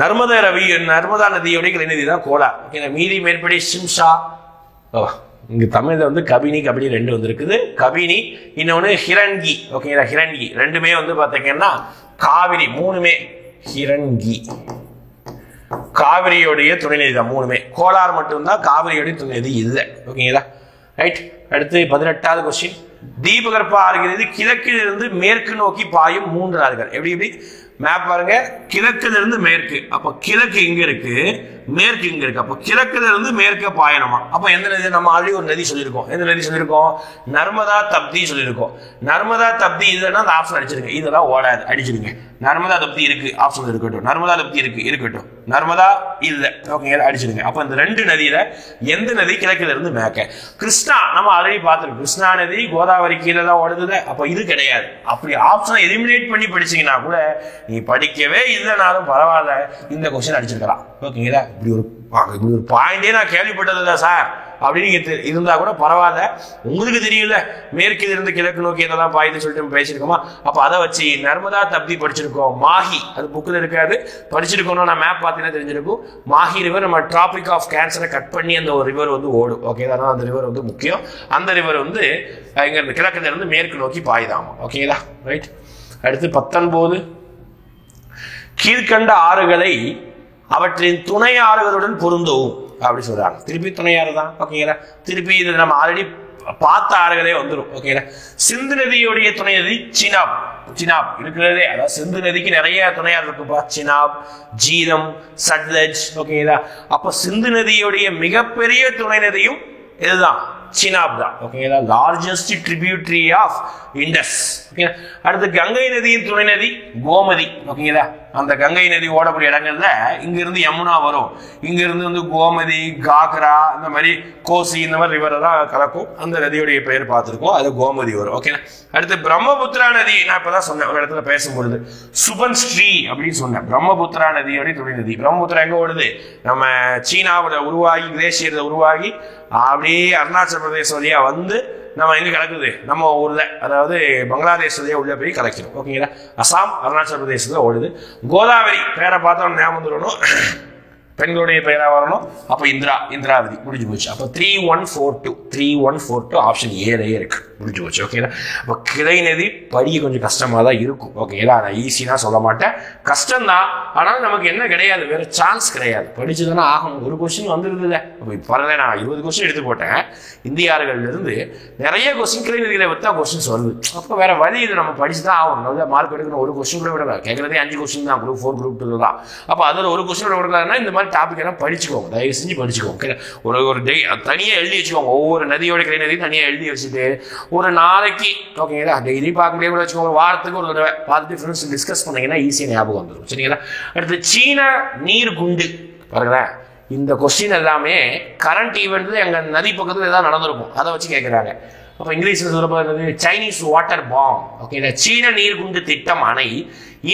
நர்மதா நதியோடைய கிளைநதி தான் கோலார். ஓகே, மீதி மேற்படி சிம்ஷா. இங்க தமிழ்ல வந்து கபினி 2 வந்திருக்குது. கபினி, இன்னொன்னு ஹிரண்கி. ஓகேங்களா? ஹிரண்கி ரெண்டுமே வந்து பாத்தீங்கன்னா காவிரி. 3மே ஹிரண்கி காவிரியோடைய துணைநதி தான். 3மே. கோலார் மட்டும்தான் காவிரியோடைய துணைநதி இல்லை. ஓகேங்களா? ரைட். அடுத்து 18வது கொஸ்டின். தீபகற்ப ஆறுகிறது கிழக்கிலிருந்து மேற்கு நோக்கி பாயும் 3 ஆறுகள். எப்படி மேப் பாருங்க. கிழக்குல இருந்து மேற்கு. அப்ப கிழக்கு இங்க இருக்கு, மேற்கு இங்க இருக்கு. அப்ப கிழக்குல இருந்து மேற்க பாயணுமா? அப்ப எந்த நதி? நம்ம ஆல்ரெடி ஒரு நதி சொல்லியிருக்கோம். எந்த நதி சொல்லியிருக்கோம்? நர்மதா தப்தி சொல்லியிருக்கோம். நர்மதா தப்தி இல்லைன்னா அந்த ஆப்ஷன் அடிச்சிருங்க. இதெல்லாம் ஓடாது, அடிச்சிருங்க. நர்மதா தப்தி இருக்கு, ஆப்ஷன் இருக்கட்டும். நர்மதா தப்தி இருக்கு, இருக்கட்டும். நர்மதா இல்ல, ஓகே, அடிச்சிருங்க. அப்ப இந்த 2 நதியில எந்த நதி கிழக்குல இருந்து மேற்க? கிருஷ்ணா நம்ம ஆல்ரெடி பார்த்திருக்கோம். கிருஷ்ணா நதி கோதாவரி கீழே தான் ஓடுது. அப்ப இது கிடையாது. அப்படி ஆப்ஷனை எலிமினேட் பண்ணி படிச்சீங்கன்னா கூட நீ படிக்கவே இல்லைனாலும் பரவாயில்ல, இந்த கொஸ்டின் அடிச்சிருக்கலாம். ஓகேங்களா? இப்படி ஒரு பாயிண்டே நான் கேள்விப்பட்டது இல்லை சார் அப்படின்னு நீங்க இருந்தா கூட பரவாயில்ல. உங்களுக்கு தெரியல மேற்கில் இருந்து கிழக்கு நோக்கி இதெல்லாம் பாயுதுன்னு சொல்லிட்டு பேசியிருக்கோமா, அப்ப அதை வச்சு நர்மதா தப்தி படிச்சிருக்கோம். மாஹி அது புக்கில் இருக்காது, படிச்சிருக்கோம்னா நான் மேப் பார்த்தீங்கன்னா தெரிஞ்சிருக்கும். மாஹி ரிவர் நம்ம டிராபிக் ஆஃப் கேன்சரை கட் பண்ணி அந்த ஒரு ரிவர் வந்து ஓடும். ஓகே, அதனால அந்த ரிவர் வந்து முக்கியம். அந்த ரிவர் வந்து இங்க இருந்து கிழக்குல இருந்து மேற்கு நோக்கி பாயுதாமா. ஓகேங்களா, ரைட். அடுத்து 19 கீழ்கண்ட ஆறுகளை அவற்றின் துணை ஆறுகளுடன் பொருந்தவும் அப்படி சொல்றாங்க. திருப்பி துணையாறு தான். ஓகேங்களா, திருப்பி இது நம்ம ஆல்ரெடி பார்த்த ஆறுகளே வந்துடும். ஓகேங்களா, சிந்து நதியுடைய துணை நதி சினாப். சினாப் இருக்கிறதே, அதாவது சிந்து நதிக்கு நிறைய துணையாறு இருக்குப்பா. சினாப், ஜீலம், சட்லஜ். ஓகேங்களா, அப்ப சிந்து நதியுடைய மிகப்பெரிய துணை நதியும் இதுதான், சினாப் தான். ஓகேங்களா, largest tributary of Indus. Okay, அடுத்து கங்கை நதியின் துணை நதி கோமதி. ஓகேங்களா, அந்த கங்கை நதி ஓடக்கூடிய இடங்கள்ல இங்க இருந்து யமுனா வரும், இங்க இருந்து வந்து கோமதி, காக்ரா, இந்த மாதிரி கோசி, இந்த மாதிரி ரிவர் தான் கலக்கும். அந்த நதியுடைய பெயர் பார்த்துருக்கோம், அது கோமதி வரும். ஓகே, அடுத்து பிரம்மபுத்திரா நதி. நான் இப்பதான் சொன்னேன் ஒரு இடத்துல பேசும்பொழுது, சுபன் ஸ்ரீ அப்படின்னு சொன்னேன். பிரம்மபுத்திரா நதியோடைய துணை நதி. பிரம்மபுத்திரா எங்க ஓடுது? நம்ம சீனாவோட உருவாகி, கிளேசியர்ல உருவாகி அப்படியே அருணாச்சல பிரதேசம் வழியா வந்து நம்ம எங்க கலக்குது? நம்ம ஊர்ல, அதாவது பங்களாதேஷ் வழியா உள்ள போய் கலக்கிறோம். ஓகேங்களா, அசாம், அருணாச்சல பிரதேசத்துல ஓடுது. கோதாவரி பேரை பார்த்தோம் ஞாபகம் வந்துடணும், பெண்களுடைய பெயரா வரணும். அப்ப இந்திராவதி முடிஞ்சு போச்சு. அப்ப 3142 ஆப்ஷன் ஏலையே இருக்கு, முடிஞ்சு போச்சு. ஓகேங்களா, அப்ப கிளை நதி படிக்க கொஞ்சம் கஷ்டமா தான் இருக்கும். ஓகேங்களா, நான் ஈஸியா சொல்ல மாட்டேன், கஷ்டம்தான். ஆனாலும் நமக்கு என்ன கிடையாது, வேற சான்ஸ் கிடையாது, படிச்சுதானே ஆகணும். ஒரு கொஸ்டின் வந்துருது இல்லை, பரவாயில்ல. நான் 20 கொஸ்டின் எடுத்து போட்டேன். இந்திய ஆறுகள்ல இருந்து நிறைய கொஸ்டின் கிளை நதிகளை வச்சா கொஸ்டின்ஸ் வருது. அப்ப வேற வழி இது, நம்ம படிச்சுதான் ஆகணும். நல்ல மார்க் எடுக்கணும். ஒரு கொஸ்டின் கூட விடல, கேட்கறதே 5 கொஸ்டின் தான், குரூப் 4 குரூப் 2 தான். அப்ப அதுல ஒரு கொஸ்டின் விடக்கூடாதுன்னா இந்த மாதிரி டாபிக் எல்லாம் படிச்சுக்கோங்க, தயவு செஞ்சு படிச்சுக்கோங்க. ஒரு தனியா எழுதி வச்சுக்கோங்க, ஒவ்வொரு நதியோட கிளை நதி தனியா எழுதி வச்சுட்டு ஒரு நாளைக்கு, ஓகேங்களா, டெய்லி பார்க்க முடியாது கூட வச்சுக்கோங்க, வாரத்துக்கு ஒரு தடவை பார்த்துட்டு ஃப்ரெண்ட்ஸ் டிஸ்கஸ் பண்ணீங்கன்னா ஈஸியாக ஞாபகம் வந்துடும். சரிங்களா, அடுத்து சீன நீர் குண்டு. பாருங்களேன், இந்த கொஸ்டின் எல்லாமே கரண்ட் ஈவெண்ட் எங்க நதி பக்கத்தில் ஏதாவது நடந்திருக்கும், அதை வச்சு கேட்குறாங்க. அப்போ இங்கிலீஷ்ல சொல்றது சைனீஸ் வாட்டர் பாம். ஓகே, சீன நீர்குண்டு திட்டம் அணை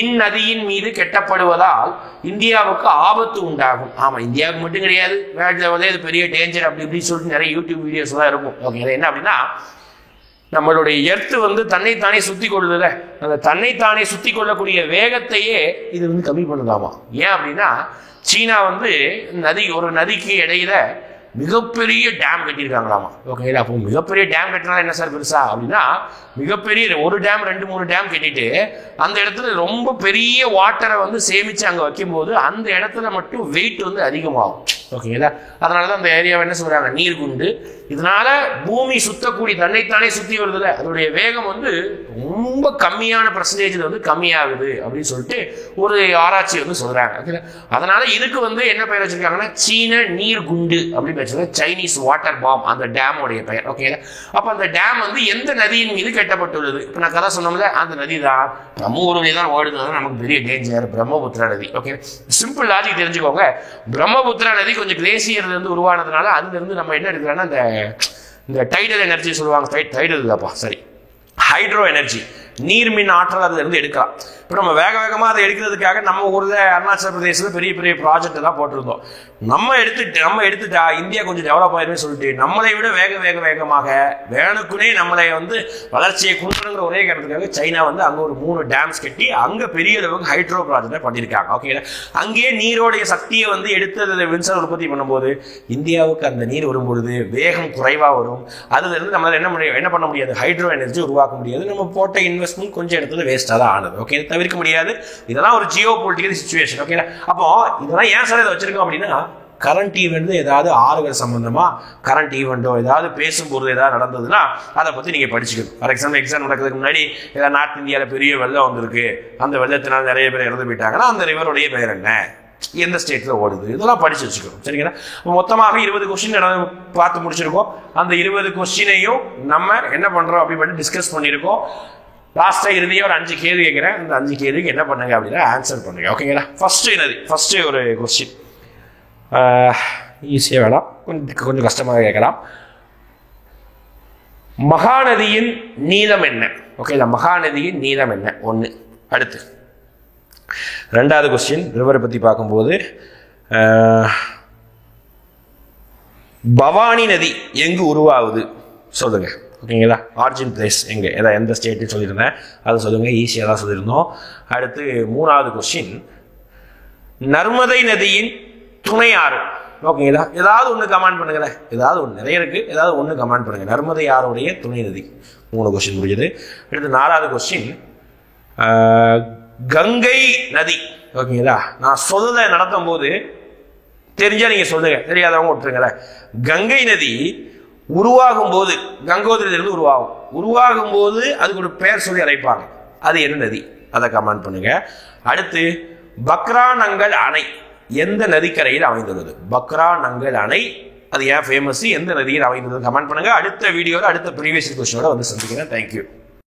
இந்நதியின் மீது கெட்டப்படுவதால் இந்தியாவுக்கு ஆபத்து உண்டாகும். ஆமா, இந்தியாவுக்கு மட்டும் கிடையாது, வேர்ல்ட் லெவலே இது பெரிய டேஞ்சர் அப்படி இப்படின்னு சொல்லிட்டு நிறைய யூடியூப் வீடியோஸ் தான் இருக்கும். ஓகே, என்ன அப்படின்னா, நம்மளுடைய எர்த்து வந்து தன்னைத்தானே சுத்தி கொள்ளுதுல, அந்த தன்னைத்தானே சுத்தி கொள்ளக்கூடிய வேகத்தையே இது வந்து கம்மி பண்ணுதாமா. ஏன் அப்படின்னா, சீனா வந்து ஒரு நதிக்கு இடையில மிகப்பெரிய டேம் கட்டியிருக்காங்களாமா. ஓகே, அப்போ மிகப்பெரிய டேம் கட்டினா என்ன சார் பெருசா அப்படின்னா, மிகப்பெரிய ஒரு டேம் 2-3 டேம் கட்டிட்டு அந்த இடத்துல ரொம்ப பெரிய வாட்டரை வந்து சேமிச்சு அங்க வைக்கும் போது அந்த இடத்துல மட்டும் வெயிட் வந்து அதிகமாகும். ஓகேங்களா, அதனாலதான் அந்த ஏரியாவை என்ன சொல்றாங்க, நீர்குண்டு. இதனால பூமி சுத்தக்கூடிய தன்னைத்தானே சுத்தி வருதுல, அதோடைய வேகம் வந்து ரொம்ப கம்மியான பர்சன்டேஜ்ல வந்து கம்மியாகுது அப்படின்னு சொல்லிட்டு ஒரு ஆராய்ச்சி வந்து சொல்றாங்க. ஓகேங்களா, அதனால இதுக்கு வந்து என்ன பெயர் வச்சிருக்காங்கன்னா சீன நீர்குண்டு அப்படின்னு வச்சிருக்காங்க, சைனீஸ் வாட்டர் பாம் அந்த டேமோடைய பெயர். ஓகேங்களா, அப்ப அந்த டேம் வந்து எந்த நதியின் மீது கட்டப்பட்டுள்ளது? இப்ப நான் கதை சொன்னோம்ல, அந்த நதி தான் நம்ம ஊருடைய தான் ஓடுனது, நமக்கு பெரிய டேஞ்சர், பிரம்மபுத்திரா நதி. ஓகே, சிம்பிள் லாஜிக் தெரிஞ்சுக்கோங்க. பிரம்மபுத்திரா நதி கொஞ்சம் கிளேசியர்ல இருந்து உருவானதுனால அதுல இருந்து நம்ம என்ன எடுக்கிறோம்னா இந்த டைடல் எனர்ஜி சொல்லுவாங்க, டைடல் இல்லப்பா, சரி, ஹைட்ரோ எனர்ஜி, நீர்மின் ஆற்றல் அதுல இருந்து எடுக்கலாம். இப்போ நம்ம வேகமா அதை எடுக்கிறதுக்காக நம்ம ஊர்ல அருணாச்சல பிரதேசத்துல பெரிய பெரிய ப்ராஜெக்ட் எல்லாம் போட்டிருந்தோம். நம்ம எடுத்துட்டா இந்தியா கொஞ்சம் டெவலப் ஆயிருன்னு சொல்லிட்டு நம்மளை விட வேகமாக வேணுக்குனே நம்மளை வந்து வளர்ச்சியை குன்றங்கிற ஒரே காரணத்துக்காக சைனா வந்து அங்க ஒரு 3 டேம்ஸ் கட்டி அங்க பெரிய அளவுக்கு ஹைட்ரோ ப்ராஜெக்ட் பண்ணியிருக்காங்க. ஓகே, அங்கேயே நீரோடைய சக்தியை வந்து எடுத்து மின்சார உற்பத்தி பண்ணும்போது இந்தியாவுக்கு அந்த நீர் வரும்பொழுது வேகம் குறைவா வரும். அதுல இருந்து நம்மளால என்ன பண்ண முடியாது, ஹைட்ரோ எனர்ஜி உருவாக்க முடியாது. நம்ம போட்ட இன்வெஸ்ட்மெண்ட் கொஞ்சம் இடத்துல வேஸ்டா தான் ஆனது. ஓகே, தவிர்க்க முடியாது. இதெல்லாம் ஒரு ஜியோ பொலிட்டிக்கல் சிச்சுவேஷன். ஓகே, அப்போ இதெல்லாம் ஏன் சார் இதை வச்சிருக்கோம் அப்படின்னா, கரண்ட் ஈவெண்ட் ஏதாவது ஆறுகள் சம்பந்தமா கரண்ட் ஈவெண்டோ ஏதாவது பேசும்போது ஏதாவது நடந்ததுன்னா அதை பத்தி நீங்க படிச்சுக்கணும். ஃபார் எக்ஸாம்பிள் எக்ஸாம் நடக்கிறதுக்கு முன்னாடி ஏதாவது நார்த் இந்தியாவில பெரிய வெள்ளம் வந்திருக்கு, அந்த வெள்ளத்தினால் நிறைய பேர் இறந்து போயிட்டாங்கன்னா அந்த ரிவருடைய பெயர் என்ன, எந்த ஸ்டேட்ல ஓடுது, இதெல்லாம் படிச்சு வச்சுக்கணும். சரிங்களா, மொத்தமாக 20 கொஸ்டின் பார்த்து முடிச்சிருக்கோம். அந்த 20 கொஸ்டினையும் நம்ம என்ன பண்றோம் அப்படின்னு டிஸ்கஸ் பண்ணியிருக்கோம். லாஸ்டா இறுதியாக ஒரு 5 கேள்வி கேட்கிறேன். இந்த 5 கேள்விக்கு என்ன பண்ணுங்க அப்படின்னா ஆன்சர் பண்ணுங்க. ஓகேங்களா, ஃபர்ஸ்ட் ஒரு கொஸ்டின் ஈஸியாக வேணாம், கொஞ்சம் கஷ்டமாக கேட்கலாம். மகாநதியின் நீளம் என்ன? ஓகே, மகாநதியின் நீளம் என்ன? 1. அடுத்து 2வது கொஸ்டின் ரிவரை பத்தி பார்க்கும்போது பவானி நதி எங்கு உருவாகுது சொல்லுங்க. ஓகேங்களா? ஆரிஜின் பிளேஸ் எங்க, எந்த ஸ்டேட்னு சொல்லியிருந்தேன், அதை சொல்லுங்க. ஈஸியாக தான் சொல்லியிருந்தோம். அடுத்து 3வது கொஸ்டின், நர்மதை நதியின் துணை ஆறு. ஓகேங்களா? ஏதாவது ஒன்று கமெண்ட் பண்ணுங்களேன். ஏதாவது ஒன்று, நிறைய இருக்கு, ஏதாவது ஒன்று கமெண்ட் பண்ணுங்க. நர்மதை ஆறுடைய துணை நதி. 3 கொஸ்டின் முடிஞ்சது. அடுத்து 4வது கொஸ்டின், கங்கை நதி. ஓகேங்களா? நான் சொல்ல நடத்தும் போது தெரிஞ்சா நீங்க சொல்லுங்க, தெரியாதவங்க விட்டுருங்களேன். கங்கை நதி உருவாகும் போது, கங்கோதிரிலிருந்து உருவாகும் போது அதுக்கு ஒரு பெயர் சொல்லி அழைப்பாங்க. அது என்ன நதி? அதை கமெண்ட் பண்ணுங்க. அடுத்து பக்ரானங்கல் அணை எந்த நதிக்கரையில் அமைந்துள்ளது? பக்ரானங்கல் அணை அது ஏன் ஃபேமஸ், எந்த நதியில் அமைந்துள்ளது கமெண்ட் பண்ணுங்க. அடுத்த வீடியோவில் அடுத்த ப்ரீவியஸ் கொஸ்டினோட வந்து சந்திக்கிறேன். தேங்க்யூ.